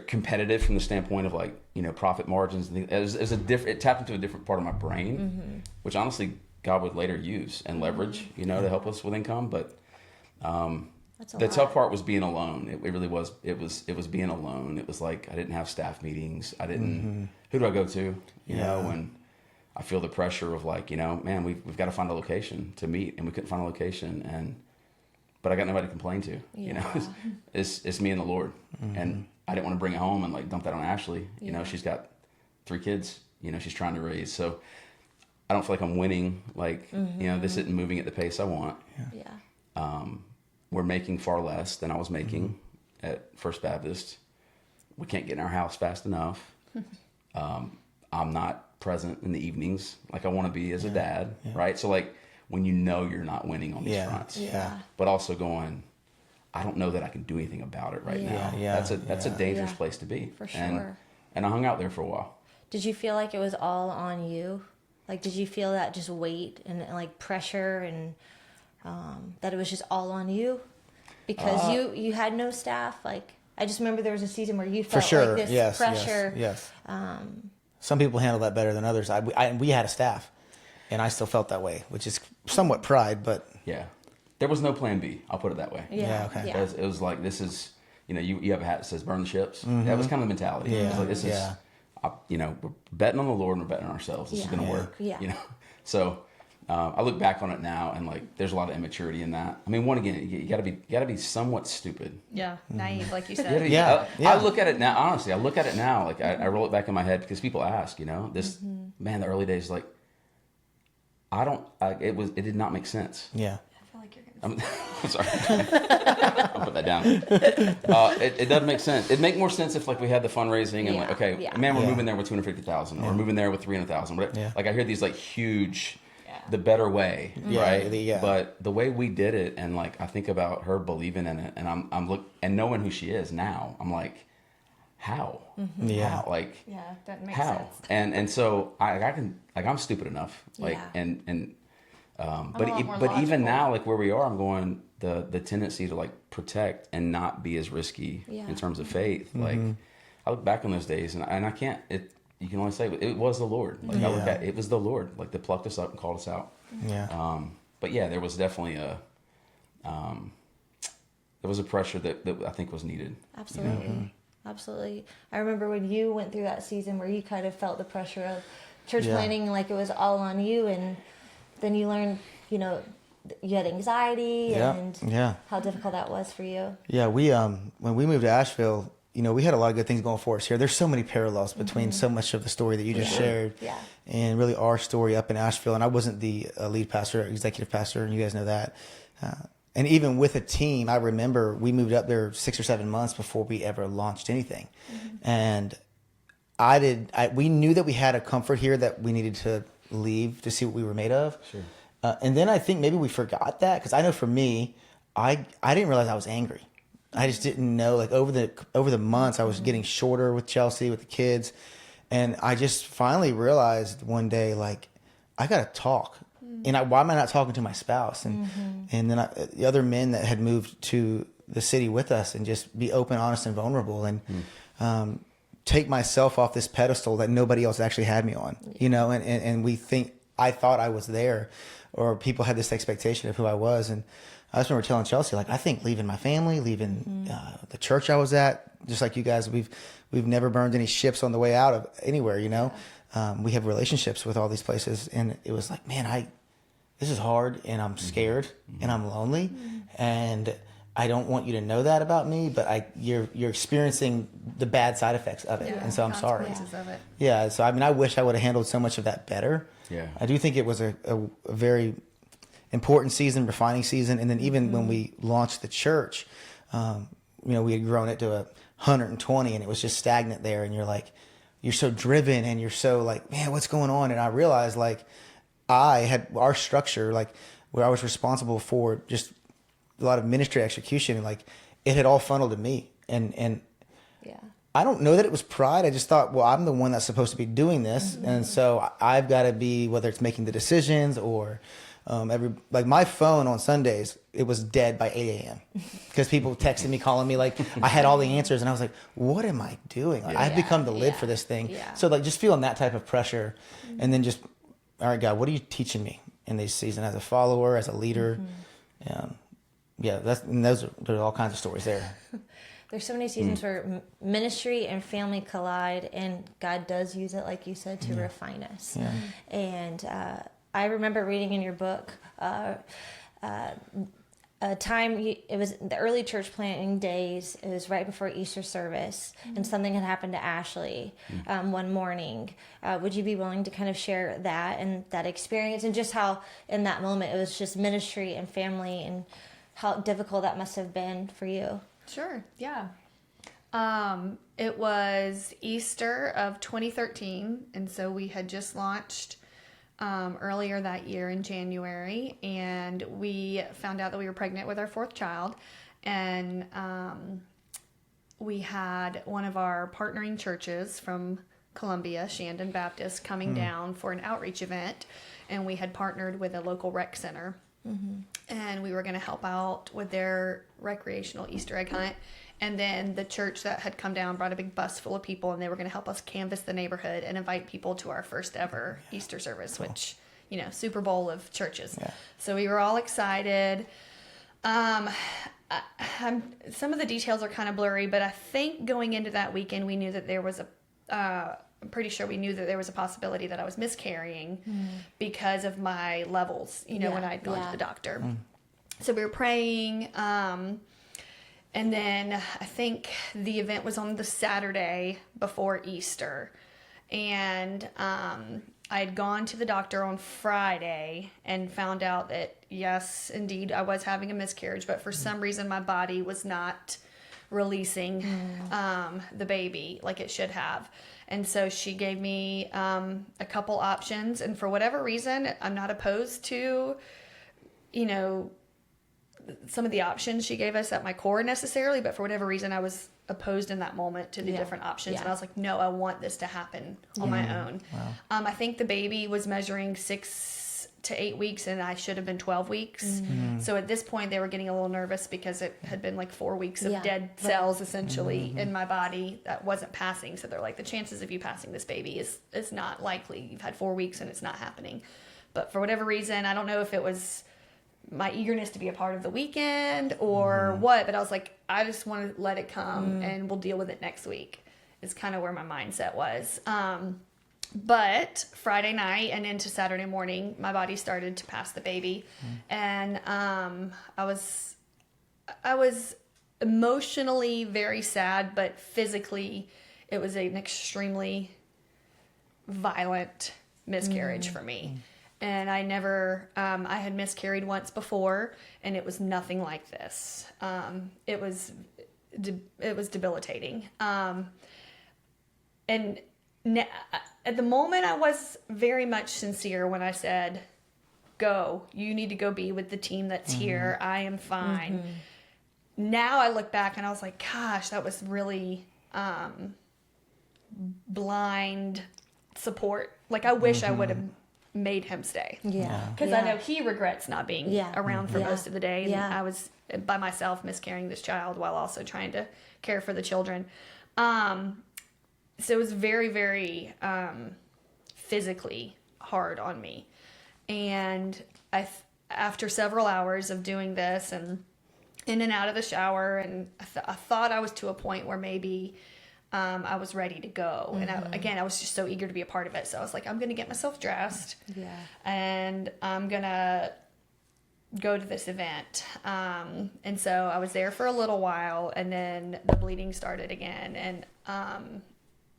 competitive from the standpoint of like profit margins. And it tapped into a different part of my brain, which honestly God would later use and leverage, to help us with income. But the tough part was being alone. It really was. It was being alone. It was like I didn't have staff meetings. I didn't. Who do I go to? When I feel the pressure of like man, we've got to find a location to meet, and we couldn't find a location, but I got nobody to complain to. It's me and the Lord, and I didn't want to bring it home and like dump that on Ashley. She's got 3 kids. She's trying to raise, so I don't feel like I'm winning. Like this isn't moving at the pace I want. Yeah. We're making far less than I was making at First Baptist. We can't get in our house fast enough. I'm not present in the evenings like I want to be as a dad, right? So like when you're not winning on these fronts, but also going, I don't know that I can do anything about it now. Yeah. That's a dangerous place to be. For sure. And I hung out there for a while. Did you feel like it was all on you? Like, did you feel that just weight and like pressure and that it was just all on you? Because you had no staff. Like, I just remember there was a season where you felt like this pressure. Yes. Some people handle that better than others. We had a staff, and I still felt that way, which is somewhat pride, but yeah, there was no plan B. I'll put it that way. Yeah. Okay. Yeah. It was like, this is, you have a hat that says burn the ships. That was kind of the mentality. Yeah. It was like, this is, we're betting on the Lord and we're betting on ourselves. This is going to work. Yeah. So I look back on it now and like, there's a lot of immaturity in that. I mean, you gotta be somewhat stupid. Yeah, naive, like you said. I look at it now, honestly, like I roll it back in my head because people ask, this, man, the early days, like, it did not make sense. yeah. I feel like you're gonna. I'm sorry. I'll put that down. It doesn't make sense. It'd make more sense if like we had the fundraising and like, okay, man, we're moving there with 250,000 or we're moving there with 300,000. Like I hear these like huge, the better way, right? Yeah. But the way we did it, and like I think about her believing in it, and I'm and knowing who she is now, I'm like, how? How? Like, that makes how? sense. And so I'm stupid enough, like, but even now, like where we are, I'm going the tendency to like protect and not be as risky in terms of faith. Like I look back on those days and I can't. You can only say it was the Lord. Like I look at it was the Lord, like that plucked us up and called us out. Yeah. But yeah, there was definitely there was a pressure that I think was needed. Absolutely. Absolutely. I remember when you went through that season where you kind of felt the pressure of church planting, like it was all on you, and then you learned, you had anxiety and how difficult that was for you. Yeah, we when we moved to Asheville, we had a lot of good things going for us here. There's so many parallels between so much of the story that you just shared and really our story up in Asheville. And I wasn't the lead pastor, executive pastor, and you guys know that. And even with a team, I remember we moved up there 6 or 7 months before we ever launched anything. And we knew that we had a comfort here that we needed to leave to see what we were made of. Sure. And then I think maybe we forgot that, because I know for me, I didn't realize I was angry. I just didn't know, like over the months I was getting shorter with Chelsie, with the kids. And I just finally realized one day, like, I got to talk. And why am I not talking to my spouse? And then the other men that had moved to the city with us, and just be open, honest, and vulnerable, and take myself off this pedestal that nobody else actually had me on, and I thought I was there, or people had this expectation of who I was. And I just remember telling Chelsie, like, I think leaving my family, leaving the church I was at, just like you guys, we've never burned any ships on the way out of anywhere, you know. We have relationships with all these places, and it was like, man, this is hard, and I'm scared, and I'm lonely, and I don't want you to know that about me, but you're experiencing the bad side effects of it, and so I'm sorry. Of it. Yeah, so I mean, I wish I would have handled so much of that better. Yeah. I do think it was a very important season, refining season, and then even when we launched the church, we had grown it to 120, and it was just stagnant there, and you're so driven, and you're so like, man, what's going on? And I realized, like, I had our structure, like, where I was responsible for just a lot of ministry execution, and like, it had all funneled to me, and I don't know that it was pride. I just thought, well, I'm the one that's supposed to be doing this, and so I've got to be, whether it's making the decisions or like my phone on Sundays, it was dead by 8 a.m. because people texted me, calling me, like, I had all the answers, and I was like, what am I doing? Like, I've become the lid for this thing. Yeah. So like, just feeling that type of pressure, and then just, all right, God, what are you teaching me in this season as a follower, as a leader? There's all kinds of stories there. There's so many seasons where ministry and family collide, and God does use it, like you said, to refine us. Yeah. And I remember reading in your book a time, it was the early church planting days. It was right before Easter service, and something had happened to Ashley one morning. Would you be willing to kind of share that and that experience, and just how in that moment it was just ministry and family, and how difficult that must have been for you? Sure, yeah. It was Easter of 2013, and so we had just launched earlier that year in January, and we found out that we were pregnant with our fourth child, and we had one of our partnering churches from Columbia, Shandon Baptist, coming down for an outreach event, and we had partnered with a local rec center, and we were going to help out with their recreational Easter egg hunt. And then the church that had come down brought a big bus full of people, and they were going to help us canvass the neighborhood and invite people to our first ever Easter service, which, Super Bowl of churches. Yeah. So we were all excited. Some of the details are kind of blurry, but I think going into that weekend, we knew that there was I'm pretty sure we knew that there was a possibility that I was miscarrying because of my levels, when I'd gone to the doctor. So we were praying, and then I think the event was on the Saturday before Easter. And I had gone to the doctor on Friday and found out that, yes, indeed, I was having a miscarriage. But for some reason, my body was not releasing the baby like it should have. And so she gave me a couple options. And for whatever reason, I'm not opposed to, some of the options she gave us at my core necessarily, but for whatever reason, I was opposed in that moment to the different options. And I was like, no, I want this to happen on my own. Wow. I think the baby was measuring 6 to 8 weeks, and I should have been 12 weeks. So at this point, they were getting a little nervous because it had been like 4 weeks of dead cells essentially in my body that wasn't passing. So they're like, the chances of you passing this baby is not likely. You've had 4 weeks and it's not happening. But for whatever reason, I don't know if it was my eagerness to be a part of the weekend or what, but I was like, I just want to let it come and we'll deal with it next week is kind of where my mindset was. But Friday night and into Saturday morning, my body started to pass the baby. And I was emotionally very sad, but physically it was an extremely violent miscarriage for me. And I never, I had miscarried once before, and it was nothing like this. It was debilitating. And at the moment, I was very much sincere when I said, go, you need to go be with the team that's here. I am fine. Now I look back and I was like, gosh, that was really blind support. Like, I wish I would have made him stay. Because I know he regrets not being around for most of the day. And I was by myself miscarrying this child while also trying to care for the children. So it was very, very physically hard on me. And I after several hours of doing this and in and out of the shower, and I thought I was to a point where maybe I was ready to go. And I was just so eager to be a part of it. So I was like, I'm going to get myself dressed. Yeah. And I'm going to go to this event. And so I was there for a little while, and then the bleeding started again. And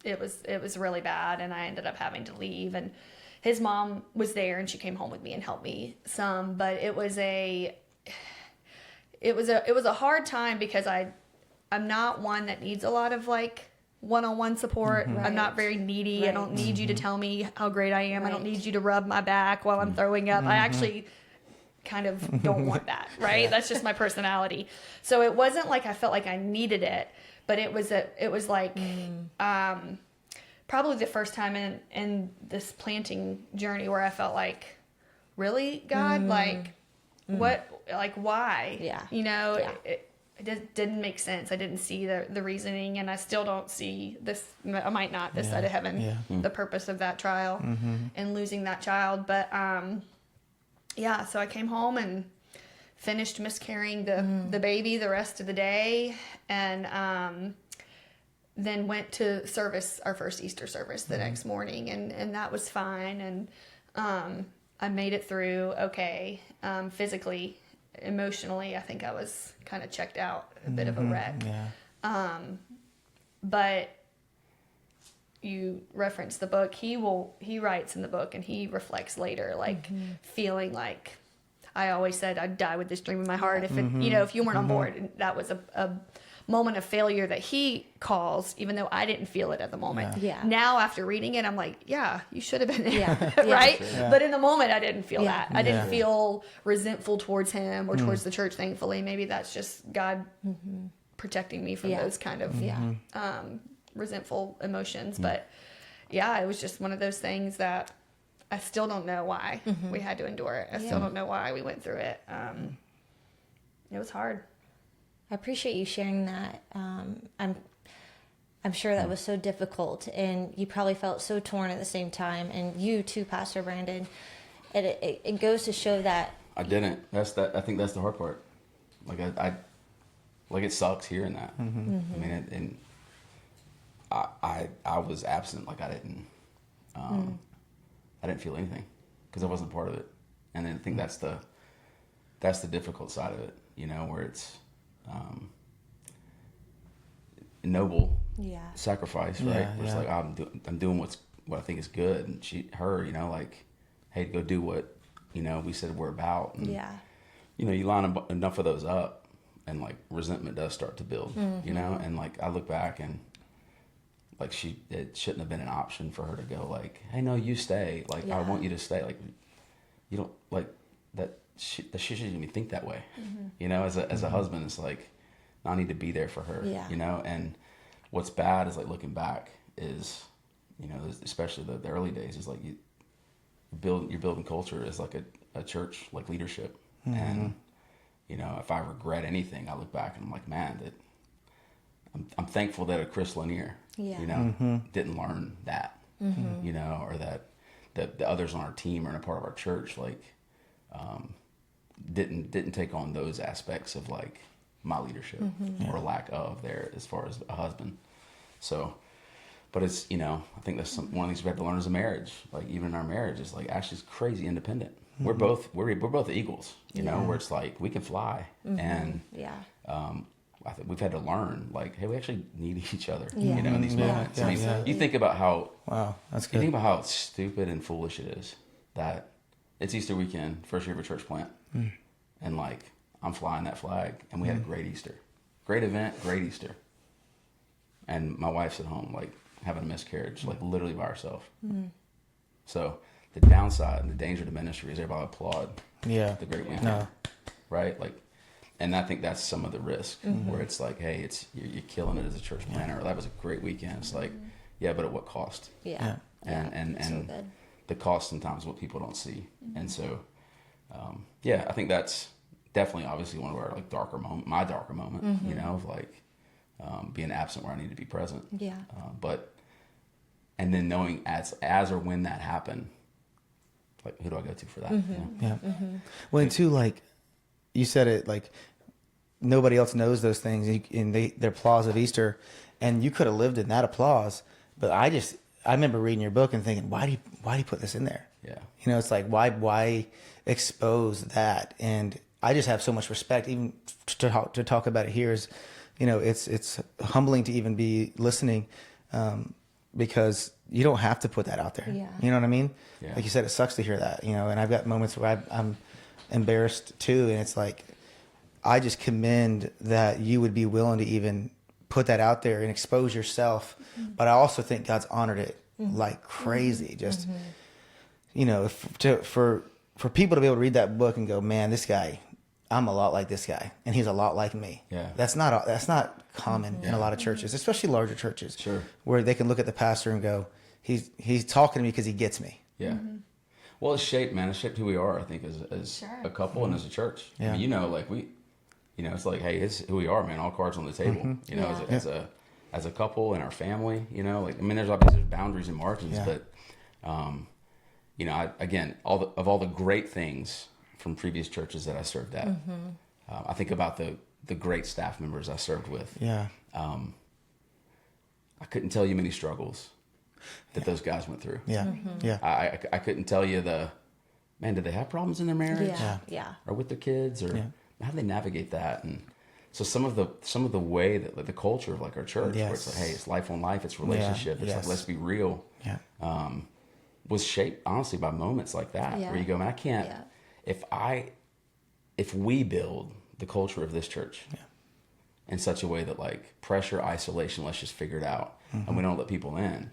it was really bad, and I ended up having to leave. And his mom was there, and she came home with me and helped me some. But it was a hard time because I'm not one that needs a lot of like one-on-one support. Right. I'm not very needy. Right. I don't need you to tell me how great I am. Right. I don't need you to rub my back while I'm throwing up. I actually kind of don't want that, right? That's just my personality. So it wasn't like I felt like I needed it, but it was like probably the first time in this planting journey where I felt like, really, God, like what, like why? Yeah. You know, Yeah. It didn't make sense. I didn't see the reasoning, and I still don't see this. I might not this side of heaven, the purpose of that trial and losing that child. But so I came home and finished miscarrying the baby the rest of the day, and then went to service, our first Easter service the next morning, and that was fine. And I made it through okay, physically. Emotionally, I think I was kind of checked out, a bit of a wreck. Yeah. But you reference the book. He writes in the book, and he reflects later, like feeling like I always said I'd die with this dream in my heart if it, if you weren't on board. And that was a moment of failure that he calls, even though I didn't feel it at the moment. Yeah. Now after reading it, I'm like, yeah, you should have been there, Yeah. right? Yeah. But in the moment, I didn't feel Yeah. that. I didn't Yeah. feel resentful towards him or towards the church. Thankfully, maybe that's just God protecting me from Yeah. those kind of resentful emotions. But yeah, it was just one of those things that I still don't know why we had to endure it. I still don't know why we went through it. It was hard. I appreciate you sharing that. I'm sure that was so difficult, and you probably felt so torn at the same time. And you too, Pastor Brandon. It goes to show that I didn't. I think that's the hard part. Like I like it sucks hearing that. I mean, and I was absent. Like I didn't feel anything because I wasn't part of it. And I think that's the difficult side of it. Where it's noble sacrifice, right? Yeah, Where it's like I'm doing what I think is good, and her, like, hey, go do what we said we're about. And, you line enough of those up, and like resentment does start to build. And like I look back and like it shouldn't have been an option for her to go like, hey, no, you stay. Like I want you to stay. Like you don't like that. She shouldn't even think that way. As a husband, it's like I need to be there for her. And what's bad is like looking back is, especially the early days is like you're building culture as like a church like leadership. And if I regret anything, I look back and I'm like, man, that I'm thankful that a Chris Lanier, didn't learn that, or that the others on our team or in a part of our church like. Didn't take on those aspects of like my leadership or lack of there as far as a husband. So, but it's I think that's one of the things we have to learn as a marriage. Like even in our marriage, it's like Ashley's crazy independent. We're both eagles, where it's like we can fly, and I think we've had to learn like, hey, we actually need each other, in these moments. I mean, you think about how that's good. You think about how stupid and foolish it is that it's Easter weekend, first year of a church plant. And like, I'm flying that flag, and we had a great Easter. Great event, great Easter. And my wife's at home, like, having a miscarriage, like, literally by herself. So, the downside and the danger to ministry is everybody applaud the great weekend. Right? Like, and I think that's some of the risk, where it's like, hey, you're killing it as a church planner. That was a great weekend. It's like, yeah, but at what cost? And so good. The cost sometimes is what people don't see. And so, I think that's definitely obviously one of our like my darker moment, of like being absent where I need to be present. And then knowing as or when that happened, like, who do I go to for that? Yeah. Well, and too, like you said it, like nobody else knows those things, and their applause of Easter, and you could have lived in that applause, but I remember reading your book and thinking, why do you put this in there? Yeah. You know, it's like, why expose that? And I just have so much respect, even to talk about it here is, you know, it's humbling to even be listening, because you don't have to put that out there. Yeah. You know what I mean? Yeah. Like you said, it sucks to hear that, you know, and I've got moments where I'm embarrassed too. And it's like, I just commend that you would be willing to even put that out there and expose yourself. But I also think God's honored it like crazy. Just, you know, for people to be able to read that book and go, man, this guy, I'm a lot like this guy, and he's a lot like me. Yeah. That's not common in a lot of churches, especially larger churches. Sure. Where they can look at the pastor and go, he's talking to me because he gets me. Yeah. Well, it's shaped who we are, I think, as a couple and as a church. Yeah. I mean, you know, like it's like, hey, it's who we are, man. All cards on the table. You know, as a couple and our family. You know, like, I mean, there's obviously boundaries and margins, but you know, all the great things from previous churches that I served at. I think about the great staff members I served with. Yeah. I couldn't tell you many struggles that those guys went through. Yeah. Yeah. I couldn't tell you did they have problems in their marriage? Yeah. Or with their kids, or how do they navigate that? And so some of the way that, like, the culture of, like, our church, where it's like, hey, it's life on life, it's relationship, it's like, let's be real. Yeah. Was shaped honestly by moments like that, where you go, man, I can't. If we build the culture of this church in such a way that, like, pressure, isolation, let's just figure it out, and we don't let people in,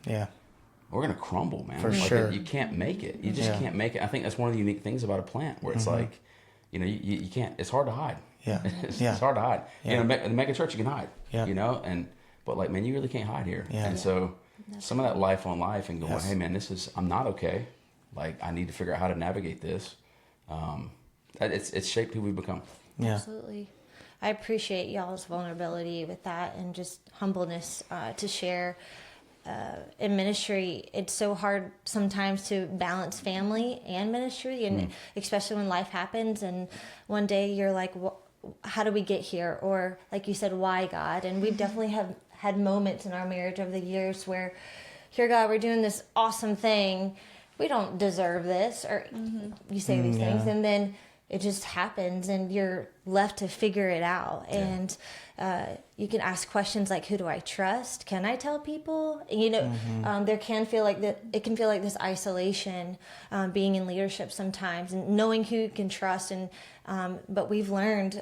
we're gonna crumble, man. For like, sure. You can't make it. You just can't make it. I think that's one of the unique things about a plant, where it's like, you know, you can't. It's hard to hide. Yeah. It's hard to hide. Yeah. You know, in a mega church you can hide. Yeah. You know, but like, man, you really can't hide here. Yeah. And so some of that life on life and going, hey, man, I'm not okay. Like, I need to figure out how to navigate this. It's shaped who we become. Yeah. Absolutely. I appreciate y'all's vulnerability with that, and just humbleness to share. In ministry, it's so hard sometimes to balance family and ministry, and especially when life happens, and one day you're like, how do we get here? Or like you said, why, God? And we definitely have had moments in our marriage over the years where, here, God, we're doing this awesome thing. We don't deserve this. Or you say these things, and then it just happens, and you're left to figure it out. And you can ask questions like, who do I trust? Can I tell people? You know, there can feel like that. It can feel like this isolation, being in leadership sometimes, and knowing who you can trust. And but we've learned,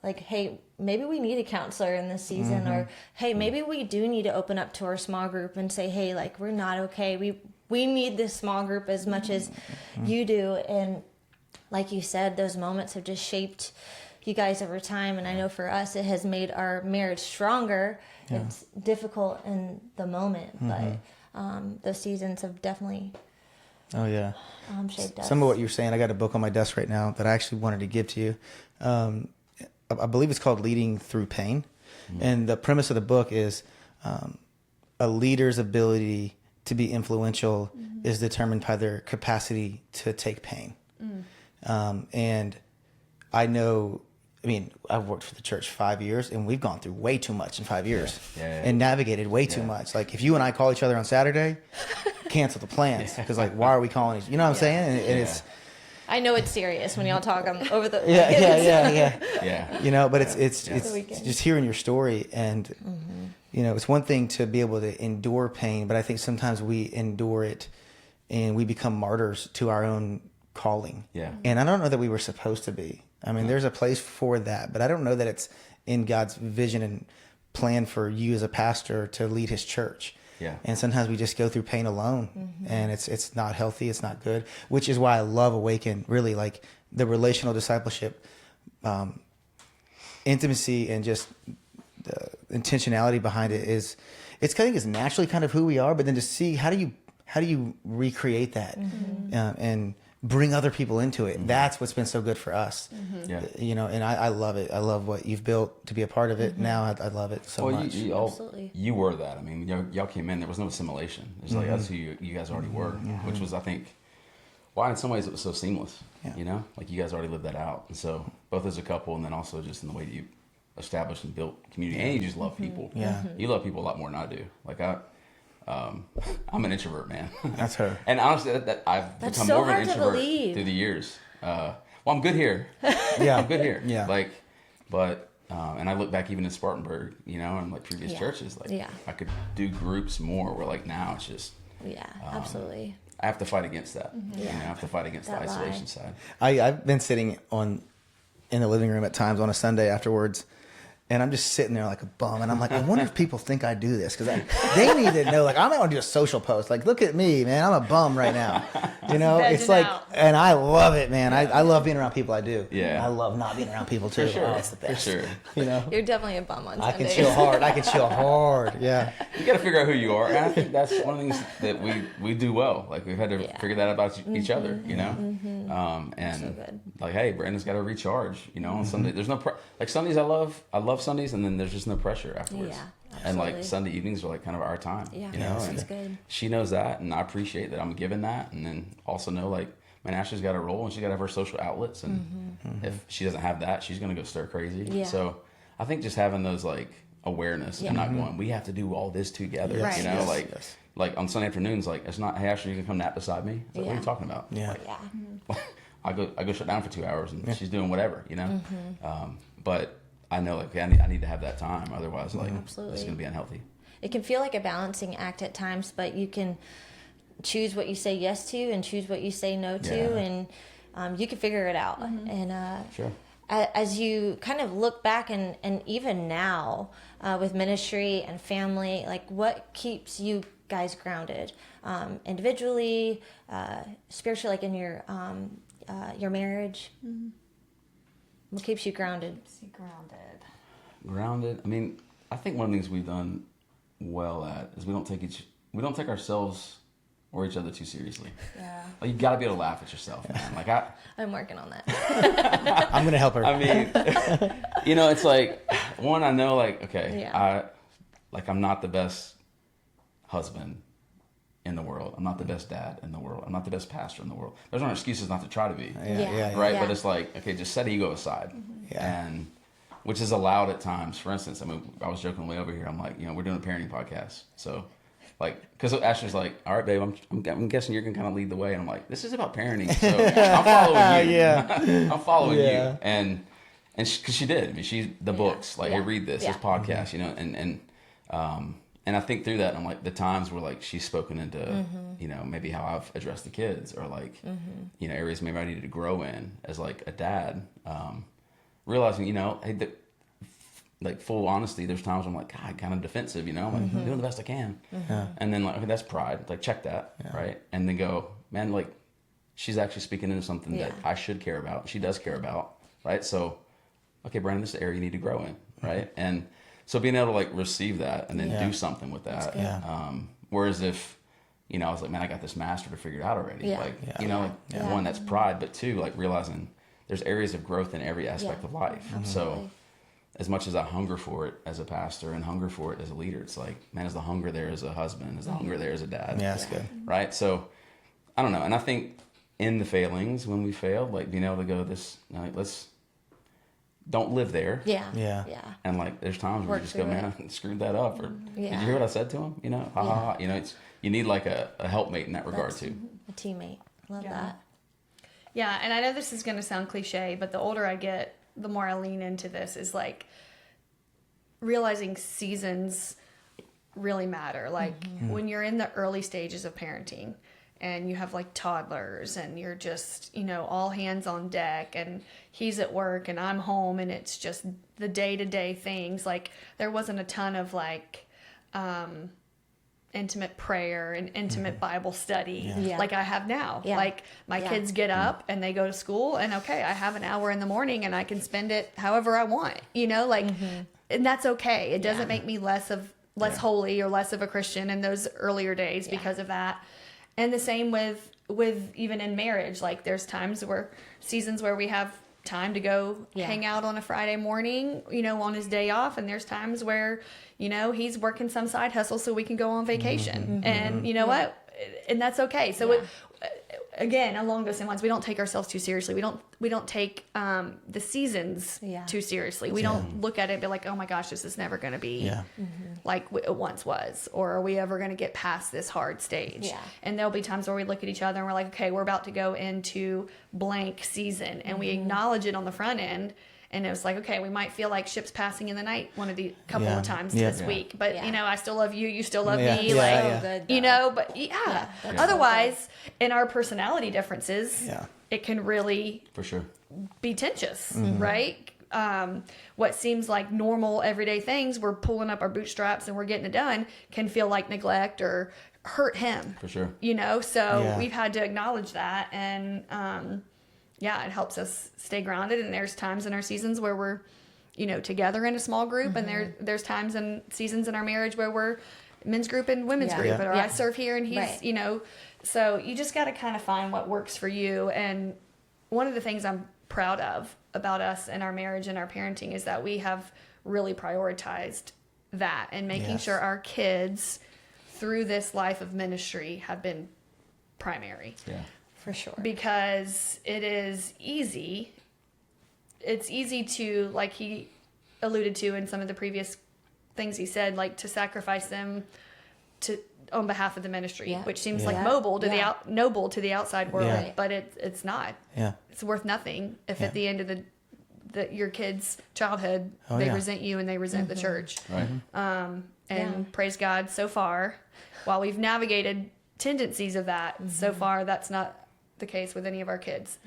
like, hey, maybe we need a counselor in this season, or hey, maybe we do need to open up to our small group and say, hey, like, we're not okay. We need this small group as much as you do. And like you said, those moments have just shaped you guys over time. And I know for us, it has made our marriage stronger. Yeah. It's difficult in the moment, but those seasons have definitely shaped us. Some of what you're saying, I got a book on my desk right now that I actually wanted to give to you. I believe it's called Leading Through Pain. And the premise of the book is a leader's ability to be influential is determined by their capacity to take pain. And I know, I mean, I've worked for the church 5 years, and we've gone through way too much in 5 years and navigated way too much. Like, if you and I call each other on Saturday, cancel the plans. Because, like, why are we calling each, you know what I'm saying? And it's, I know it's serious when y'all talk. I'm over the Yeah. You know, but it's just hearing your story, and you know, it's one thing to be able to endure pain, but I think sometimes we endure it and we become martyrs to our own calling. Yeah. And I don't know that we were supposed to be. I mean, there's a place for that, but I don't know that it's in God's vision and plan for you as a pastor to lead his church. Yeah. And sometimes we just go through pain alone, and it's not healthy. It's not good, which is why I love Awaken, really, like the relational discipleship, intimacy, and just the intentionality behind it is, I think it's naturally kind of who we are, but then to see how do you recreate that and bring other people into it. That's what's been so good for us. Yeah. You know, and I love it. I love what you've built to be a part of it. Now I love it so much. Absolutely. You were that. I mean, y'all came in, there was no assimilation. It's like, that's who you guys already were, which was, I think, Well, in some ways it was so seamless, Yeah. you know, like you guys already lived that out. And so both as a couple and then also just in the way that you established and built community and you just love people. Yeah. You love people a lot more than I do. Like I'm an introvert, man. That's her. And honestly, that I've That's become so more of an hard to introvert believe. through the years. Well, I'm good here. Yeah. I'm good here. Yeah. Like, but, and I look back even in Spartanburg, you know, and like previous Yeah. churches, like Yeah. I could do groups more where like now it's just, Yeah, absolutely. I have to fight against that. You know, Yeah. I have to fight against That the isolation lie. side. I've been sitting in the living room at times on a Sunday afterwards, and I'm just sitting there like a bum, and I'm like, I wonder if people think I do this, because they need to know, like, I'm not gonna do a social post, like, look at me, man, I'm a bum right now, you know. It's vegging like, out. and I love it, man. I love being around people. I do. Yeah. I love not being around people too. For sure. Oh, it's the best. For sure. You know, You're definitely a bum on I can Sundays. chill hard. I can chill hard. Yeah. You got to figure out who you are. And I think that's one of the things that we do well. Like we've had to Yeah. figure that out about each other, you know? And So good. like, hey, Brandon's got to recharge, you know, on Sunday. There's no, like Sundays I love Sundays, and then there's just no pressure afterwards. Yeah, and like absolutely. Sunday evenings are like kind of our time, Yeah, you know? sounds And good. she knows that, and I appreciate that I'm given that. And then also know like, man, Ashley's got a role and she's got to have her social outlets. And if she doesn't have that, she's going to go stir crazy. Yeah. So I think just having those like awareness Yeah. and not going, we have to do all this together, Yes, Right. you know, yes, like, yes. like on Sunday afternoons, like it's not, hey, Ashley, you can come nap beside me. It's like, what are Yeah. you talking about? Yeah. Yeah. I go shut down for 2 hours and she's doing whatever, you know? Mm-hmm. But I know like I need to have that time. Otherwise, like Absolutely. it's going to be unhealthy. It can feel like a balancing act at times, but you can choose what you say yes to and choose what you say no to, Yeah. and you can figure it out. And Sure. as you kind of look back and even now with ministry and family, like what keeps you guys grounded individually, spiritually, like in your marriage? What keeps you grounded? Grounded. I mean, I think one of the things we've done well at is we don't take ourselves or each other too seriously. Yeah, Like you got to be able to laugh at yourself, man. Like I'm working on that. I'm gonna help her. I mean, you know, it's like one, I know like, okay, Yeah. I'm not the best husband in the world. I'm not the best dad in the world. I'm not the best pastor in the world. Those aren't excuses not to try to be. Yeah. Right. Yeah. But it's like, okay, just set ego aside. Yeah. And which is allowed at times. For instance, I mean, I was joking way over here. I'm like, you know, we're doing a parenting podcast. So like, because Ashley's like, all right, babe, I'm guessing you're going to kind of lead the way. And I'm like, this is about parenting. So I'm following you. Yeah. I'm following Yeah. you. And because she did. I mean, she, the books, like, hey, Yeah. read this, Yeah. this podcast, you know, and I think through that, I'm like, the times where like she's spoken into, you know, maybe how I've addressed the kids or like, you know, areas maybe I needed to grow in as like a dad, realizing, you know, hey, like full honesty, there's times I'm like, God, kind of defensive, you know, I'm like, I'm doing the best I can. Yeah. And then like, okay, that's pride. Like check that. Right. And then go, man, like she's actually speaking into something that Yeah. I should care about. She does care about. Right. So, okay, Brandon, this is the area you need to grow in. Right. And so being able to like receive that and then Yeah. do something with that. Yeah. Whereas if, you know, I was like, man, I got this mastered or figured out already. Yeah. Like, Yeah. you know, like, Yeah. one, that's pride, but two, like realizing there's areas of growth in every aspect Yeah. of life. So Absolutely. as much as I hunger for it as a pastor and hunger for it as a leader, it's like, man, is the hunger there as a husband? Is the hunger there as a dad? Yeah, that's good. Right. So I don't know. And I think in the failings, when we failed, like being able to go this, like, let's don't live there. Yeah. Yeah. Yeah. And like, there's times where Work you just go, through man, I screwed that up. Or did Yeah. you hear what I said to him? You know, ha ha ha. You know, it's, you need like a helpmate in that regard That's too. a teammate. Love Yeah. that. Yeah, and I know this is going to sound cliche, but the older I get, the more I lean into this is like realizing seasons really matter. Like when you're in the early stages of parenting and you have like toddlers and you're just, you know, all hands on deck and he's at work and I'm home and it's just the day-to-day things. Like there wasn't a ton of like intimate prayer and intimate Bible study Yeah. like I have now. Yeah. Like my Yeah. kids get up and they go to school and okay, I have an hour in the morning and I can spend it however I want, you know, like, and that's okay. It doesn't make me less holy or less of a Christian in those earlier days because of that. And the same with even in marriage, like there's seasons where we have time to go hang out on a Friday morning, you know, on his day off. And there's times where, you know, he's working some side hustle so we can go on vacation and you know what? And that's okay. So again, along those same lines, we don't take ourselves too seriously. We don't take the seasons too seriously. We don't look at it and be like, oh my gosh, this is never going to be like it once was, or are we ever going to get past this hard stage? Yeah. And there'll be times where we look at each other and we're like, okay, we're about to go into blank season, and we acknowledge it on the front end. And it was like, okay, we might feel like ships passing in the night couple of times this week, but I still love you. You still love me. Like, good, but otherwise, in our personality differences, it can really For sure. be tenuous, right? What seems like normal everyday things, we're pulling up our bootstraps and we're getting it done, can feel like neglect or hurt him. For sure. So we've had to acknowledge that, and it helps us stay grounded. And there's times in our seasons where we're, together in a small group, and there's times and seasons in our marriage where we're men's group and women's group, or I serve here and he's, so you just got to kind of find what works for you. And one of the things I'm proud of about us and our marriage and our parenting is that we have really prioritized that, and making sure our kids through this life of ministry have been primary. Yeah. For sure. Because it is easy. It's easy to, like he alluded to in some of the previous things he said, like to sacrifice them on behalf of the ministry, which seems like noble to the outside world, but it's not. Yeah. It's worth nothing if at the end of your kids' childhood they resent you and they resent the church. Right. And praise God, so far, while we've navigated tendencies of that, so far that's not the case with any of our kids.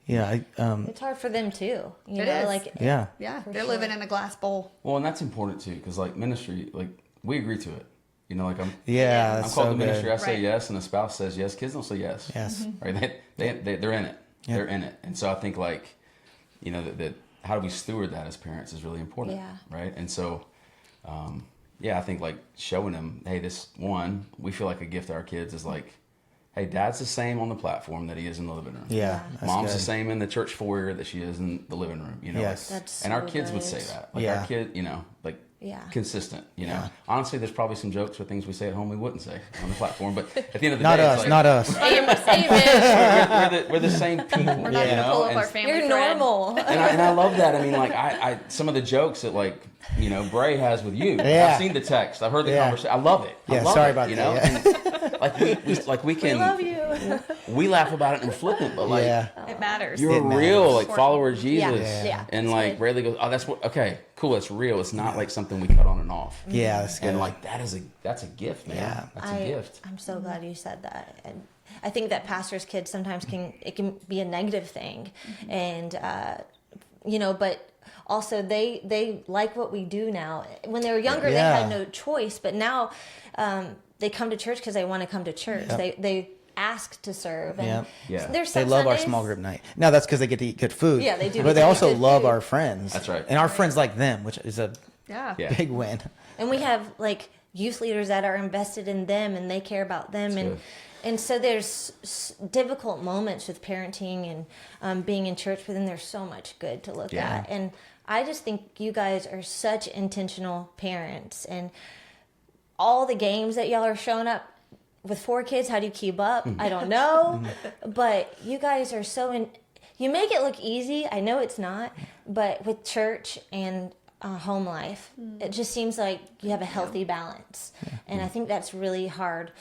It's hard for them too. They're living in a glass bowl. Well, and that's important too, because like ministry, like we agree to it. I'm called so to ministry. good. I say yes, and a spouse says yes. Kids don't say yes. Yes. Right? They're in it. Yeah. They're in it, and so I think like, that how do we steward that as parents is really important. Yeah. Right. And so, I think like showing them, hey, we feel like a gift to our kids is like, hey, Dad's the same on the platform that he is in the living room. Yeah. Mom's good. the same in the church foyer that she is in the living room. Yes. That's and our so kids would good. say that. Like our kid, consistent. Honestly, there's probably some jokes or things we say at home we wouldn't say on the platform. But at the end of the day, it's like, not us. Amen. we're the same people. We're not going to pull up our family You're thread. normal. And I love that. I mean, like I some of the jokes that like Bray has with you. Yeah. I've seen the text. I've heard the conversation. I love it. Yeah. I love Sorry it, about that. And, we can. We love you. We laugh about it and we're flippant, but like it matters. you're a real like follower of Jesus. Yeah. And like Rayleigh goes, oh, that's what. Okay, cool. It's real. It's not like something we cut on and off. Yeah, that's good. And like that's a gift, man. Yeah. That's a gift. I'm so glad you said that. And I think that pastors' kids sometimes can be a negative thing, and but also they like what we do now. When they were younger, they had no choice, but now they come to church because they want to come to church. They ask to serve, and there's some they love Sundays, our small group night. Now that's because they get to eat good food. Yeah, they do. But they also love our friends. That's right. And our friends like them, which is a big win. And we have like youth leaders that are invested in them, and they care about them, and so there's difficult moments with parenting and being in church, but then there's so much good to look at. And I just think you guys are such intentional parents, and all the games that y'all are showing up with 4 kids. How do you keep up? I don't know, but you guys are you make it look easy. I know it's not, but with church and home life, it just seems like you have a healthy balance, and I think that's really hard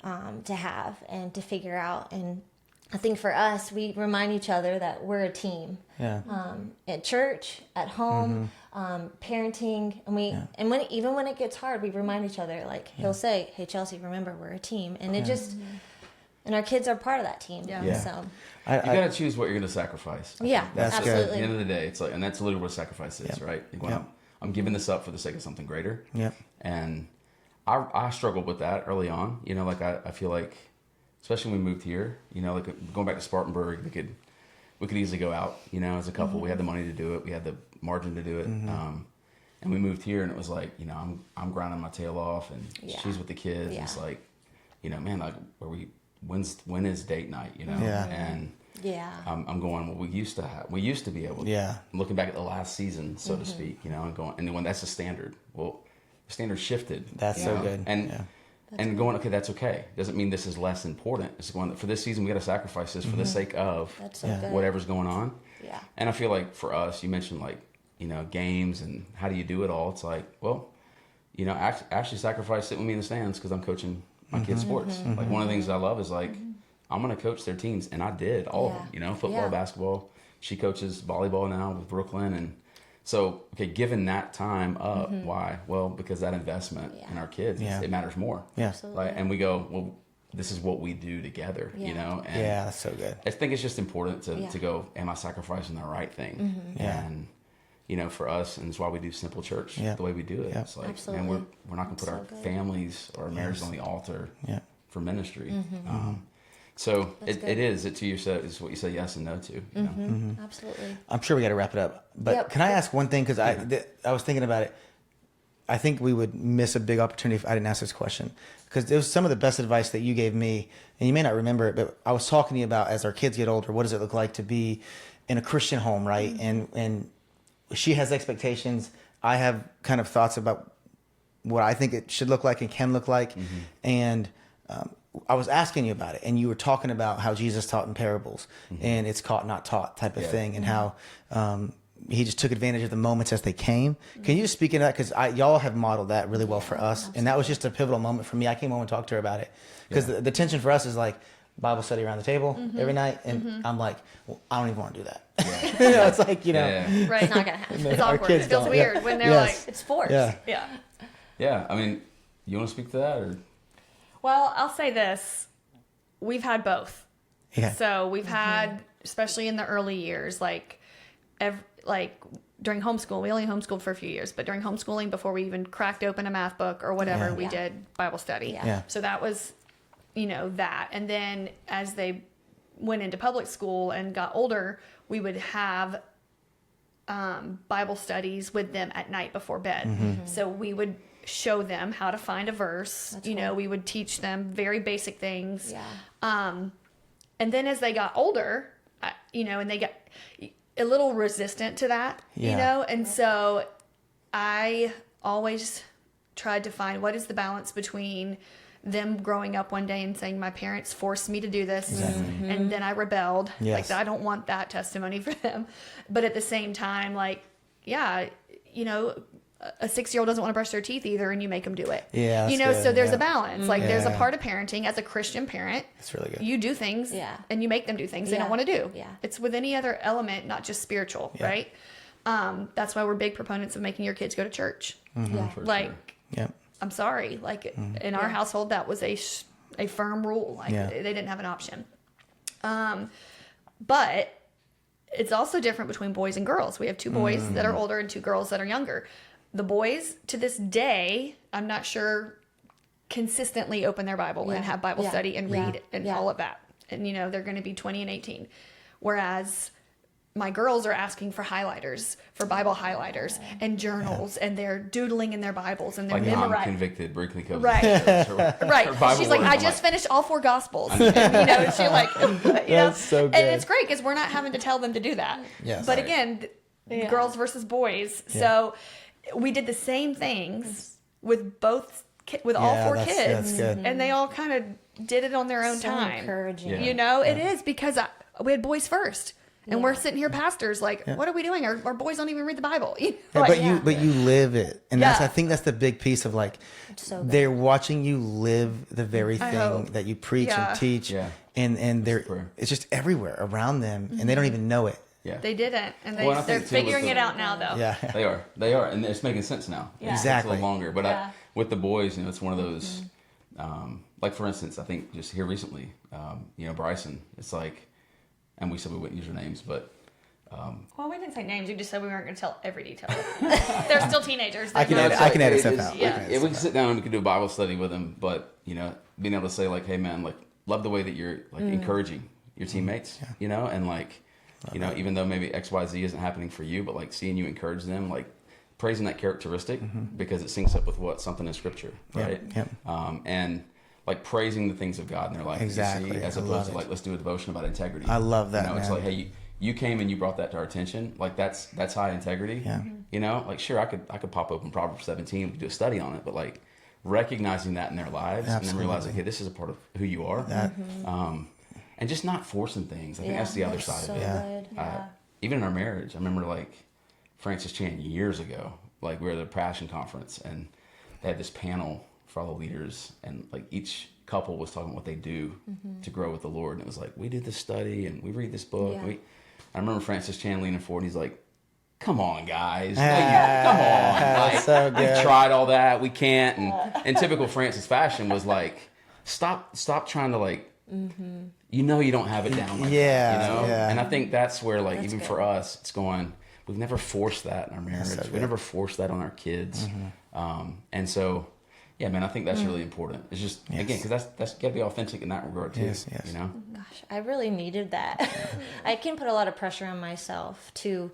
to have and to figure out. And I think for us, we remind each other that we're a team. Yeah. At church, at home, parenting, and even when it gets hard, we remind each other. Like he'll say, "Hey, Chelsie, remember we're a team," and it just, and our kids are part of that team. Yeah. So You got to choose what you're going to sacrifice. That's good. absolutely. At the end of the day, it's like, and that's literally what sacrifice is, right? You're going, I'm giving this up for the sake of something greater. Yeah. And I struggled with that early on. Like I feel like, especially when we moved here, like going back to Spartanburg, we could easily go out, as a couple. We had the money to do it. We had the margin to do it. And we moved here, and it was like, I'm grinding my tail off, and she's with the kids. Yeah. It's like, man, like when is date night, And I'm going, well, we used to be able to. Yeah. Looking back at the last season, so to speak, and going, and when that's the standard. Well, the standard shifted. That's so good. And and going, okay, that's okay. Doesn't mean this is less important. It's going, for this season, we got to sacrifice this for the sake of That's so good. whatever's going on. Yeah. And I feel like for us, you mentioned like, games and how do you do it all? It's like, well, actually sacrifice sitting with me in the stands because I'm coaching my kids' sports. Like one of the things I love is like, I'm going to coach their teams. And I did all of them, football, basketball. She coaches volleyball now with Brooklyn. And so, okay, given that time up, why? Well, because that investment in our kids, it matters more. Yeah. Absolutely. Right? And we go, well, this is what we do together, And that's so good. I think it's just important to go, am I sacrificing the right thing? And, for us, and it's why we do Simple Church the way we do it. It's like, man, we're not going to put our families or our marriages on the altar for ministry. So it is what you say yes and no to. Absolutely. I'm sure we got to wrap it up. But can I ask one thing? Because I was thinking about it. I think we would miss a big opportunity if I didn't ask this question. Because it was some of the best advice that you gave me. And you may not remember it, but I was talking to you about as our kids get older, what does it look like to be in a Christian home, right? And she has expectations. I have kind of thoughts about what I think it should look like and can look like. And I was asking you about it, and you were talking about how Jesus taught in parables, and it's caught not taught type of thing, and how he just took advantage of the moments as they came. Can you just speak into that? Because y'all have modeled that really well for us, and that was just a pivotal moment for me. I came home and talked to her about it, because the tension for us is like Bible study around the table every night, and I'm like, well, I don't even want to do that. It's like, Right. It's not going to happen. It's awkward. kids It feels don't. weird when they're like, It's sports. yeah. Yeah. I mean, you want to speak to that or? Well, I'll say this. We've had both. Yeah. So we've had, especially in the early years, like during homeschool, we only homeschooled for a few years, but during homeschooling, before we even cracked open a math book or whatever, we did Bible study. Yeah. So that was, that. And then as they went into public school and got older, we would have Bible studies with them at night before bed. So we would show them how to find a verse. That's cool. We would teach them very basic things. Yeah. And then as they got older, and they got a little resistant to that, and so I always tried to find what is the balance between them growing up one day and saying, my parents forced me to do this, and then I rebelled. Yes. Like, I don't want that testimony for them. But at the same time, like, a 6-year-old doesn't want to brush their teeth either, and you make them do it. Yeah, So there's yeah. a balance. Like, there's a part of parenting as a Christian parent. That's really good. You do things, and you make them do things they don't want to do. Yeah. It's with any other element, not just spiritual, right? That's why we're big proponents of making your kids go to church. Yeah. For Like, sure. Yep. I'm sorry. Like, in our household, that was a firm rule. Like, they didn't have an option. But it's also different between boys and girls. We have 2 boys that are older and 2 girls that are younger. The boys, to this day, I'm not sure, consistently open their Bible and have Bible study and read and all of that. And, they're going to be 20 and 18. Whereas my girls are asking for highlighters, for Bible highlighters and journals, and they're doodling in their Bibles, and they're Like memorizing. non-convicted Brinkley Coast. Right. Right. She's like, I just finished all 4 Gospels. And, she like, That's so good. And it's great because we're not having to tell them to do that. Yes. But Right. again, girls versus boys. So we did the same things with all 4 that's kids. good. And they all kind of did it on their own So time. encouraging. Yeah. It is because we had boys first. And we're sitting here, pastors, like, what are we doing? Our boys don't even read the Bible. But you live it, and I think that's the big piece of like so good. they're watching you live the very I thing hope. that you preach and teach, and prayer. it's just everywhere around them, and they don't even know it. Yeah. They didn't, and Well, and I they're think, too, with figuring the- it out now, though. Yeah, They are, and it's making sense now. Yeah. It's Exactly. a little longer, but Yeah. with the boys, it's one of those. Like for instance, I think just here recently, Bryson. It's like, and we said we wouldn't use their names, but Well, we didn't say names. We just said we weren't going to tell every detail. They're still teenagers. I can They're edit- not- I can edit it stuff is- out. Yeah. If we can sit down and we can do a Bible study with them, but being able to say like, hey man, like love the way that you're like encouraging your teammates, and like, even though maybe XYZ isn't happening for you, but like seeing you encourage them, like praising that characteristic because it syncs up with something in Scripture, right? Yep. And like praising the things of God in their life, you Exactly. see, as I love opposed to it. like let's do a devotion about integrity. I love that, It's man. like, hey, you came and you brought that to our attention. Like that's high integrity. Yeah. Like sure, I could pop open Proverbs 17, we could do a study on it, but like recognizing that in their lives, and then Absolutely. realizing, hey, this is a part of who you are. And just not forcing things. I think that's the other side so of it. good. Even in our marriage, I remember like Francis Chan years ago, like we were at a Passion conference, and they had this panel for all the leaders, and like each couple was talking about what they do to grow with the Lord. And it was like, we do this study and we read this book. Yeah. I remember Francis Chan leaning forward, and he's like, come on, guys. Come on. Like, so good. I've tried all that. We can't. And in typical Francis fashion was like, stop trying to like, you know, you don't have it down. Like Yeah, that, you know? yeah. And I think that's where like, That's even good. for us, it's going, we've never forced that in our marriage. so We good. never forced that on our kids. And so, yeah, man, I think that's really important. It's just, again, because that's got to be authentic in that regard too. Yes. You know? Gosh, I really needed that. I can put a lot of pressure on myself to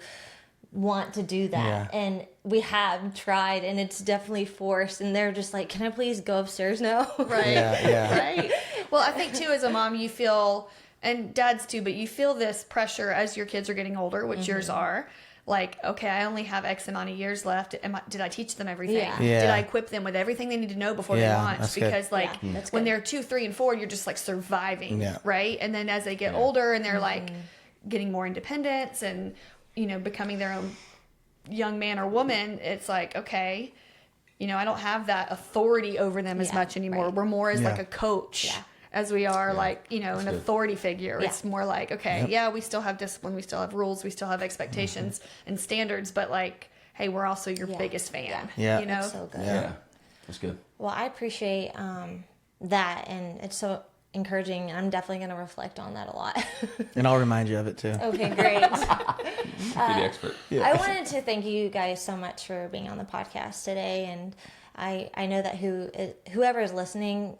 want to do that. Yeah. And we have tried, and it's definitely forced. And they're just like, can I please go upstairs now? Right. Yeah. Right. Well, I think too, as a mom, you feel, and dads too, but you feel this pressure as your kids are getting older, which yours are. Like, okay, I only have X amount of years left. Did I teach them everything? Yeah. Yeah. Did I equip them with everything they need to know before they Yeah, launch? that's good. Because like Yeah, that's when good. they're 2, 3, and 4, you're just like surviving, Yeah. right? And then as they get older and they're like getting more independence and, you know, becoming their own young man or woman, it's like, okay, you know, I don't have that authority over them as Yeah, much anymore. right. We're more as like Yeah. a coach. Yeah. As we are like, you know, an good. authority figure. Yeah. It's more like, okay, yeah, we still have discipline, we still have rules, we still have expectations and standards, but like, hey, we're also your Yeah. biggest fan. Yeah. You know? That's so good. Yeah. That's good. Well, I appreciate that, and it's so encouraging. And I'm definitely going to reflect on that a lot. And I'll remind you of it too. Okay, great. Be the expert. I wanted to thank you guys so much for being on the podcast today, and I know that whoever is listening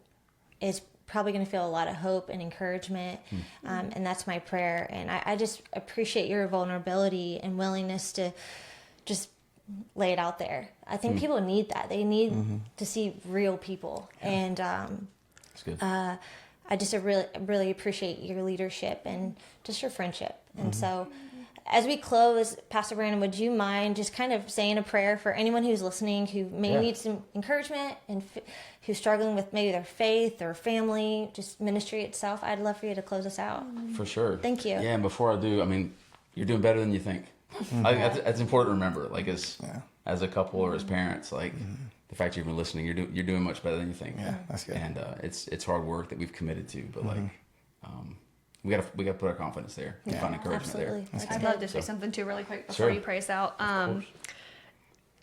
is probably going to feel a lot of hope and encouragement, and that's my prayer. And I just appreciate your vulnerability and willingness to just lay it out there. I think people need that. They need to see real people, and That's good. I just really appreciate your leadership and just your friendship. And so, as we close, Pastor Brandon, would you mind just kind of saying a prayer for anyone who's listening who may need some encouragement and who's struggling with maybe their faith or family, just ministry itself? I'd love for you to close us out. For sure. Thank you. Yeah, and before I do, I mean, you're doing better than you think. I think that's important to remember. Like as a couple or as parents, like the fact you're even listening, you're doing much better than you think. Yeah, that's good. And it's hard work that we've committed to, but like we gotta put our confidence there and find encouragement Absolutely. there. That's I'd good. love to say something too really quick before Sure. you pray us out. course.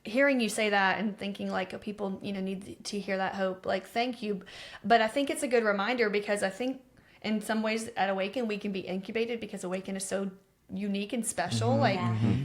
Hearing you say that and thinking like people, you know, need to hear that hope, like thank you. But I think it's a good reminder because I think in some ways at Awaken we can be incubated because Awaken is so unique and special. Like,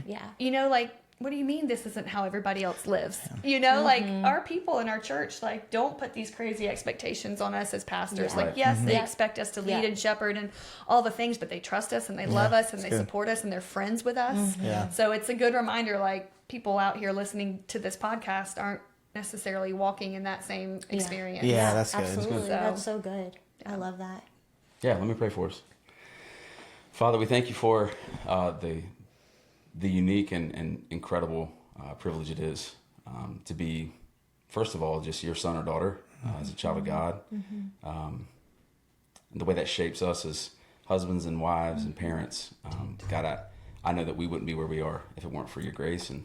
Yeah. you know, like, what do you mean this isn't how everybody else lives? You know, like our people in our church, like, don't put these crazy expectations on us as pastors. Yeah. Like, Right. yes, they Yeah. expect us to lead Yeah. and shepherd and all the things, but they trust us and they love us and they good. support us and they're friends with us. Yeah. So it's a good reminder, like, people out here listening to this podcast aren't necessarily walking in that same experience. Yeah, that's good. Absolutely. So- That's so good. I love that. Yeah, let me pray for us. Father, we thank you for the unique and incredible privilege it is to be, first of all, just your son or daughter as a child of God. And the way that shapes us as husbands and wives and parents. God, I know that we wouldn't be where we are if it weren't for your grace and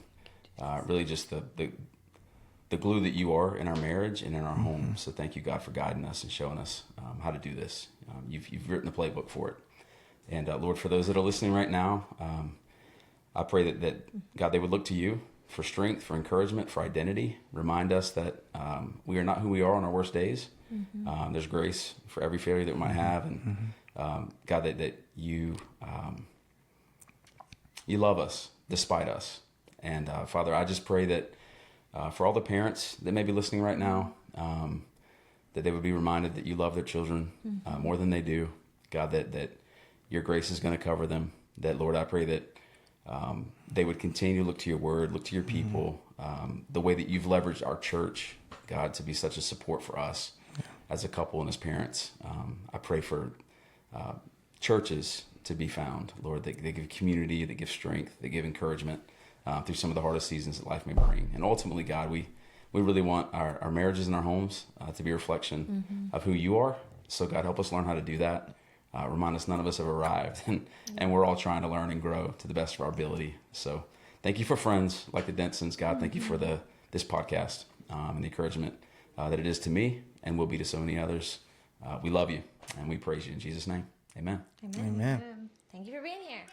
really just the glue that you are in our marriage and in our home. So thank you, God, for guiding us and showing us how to do this. You've written the playbook for it. And Lord, for those that are listening right now, I pray that God, they would look to you for strength, for encouragement, for identity. Remind us that we are not who we are on our worst days. There's grace for every failure that we might have. And God, that you love us despite us. And Father, I just pray that for all the parents that may be listening right now, that they would be reminded that you love their children more than they do. God, that your grace is going to cover them. That, Lord, I pray that they would continue to look to your word, look to your people, the way that you've leveraged our church, God, to be such a support for us as a couple and as parents. I pray for churches to be found, Lord, that they give community, that give strength, that give encouragement through some of the hardest seasons that life may bring. And ultimately, God, we we really want our marriages and our homes to be a reflection of who you are. So God, help us learn how to do that. Remind us none of us have arrived, and we're all trying to learn and grow to the best of our ability. So thank you for friends like the Densons, God. Thank you for this podcast and the encouragement that it is to me and will be to so many others. We love you, and we praise you in Jesus' name. Amen. Amen. Thank you for being here.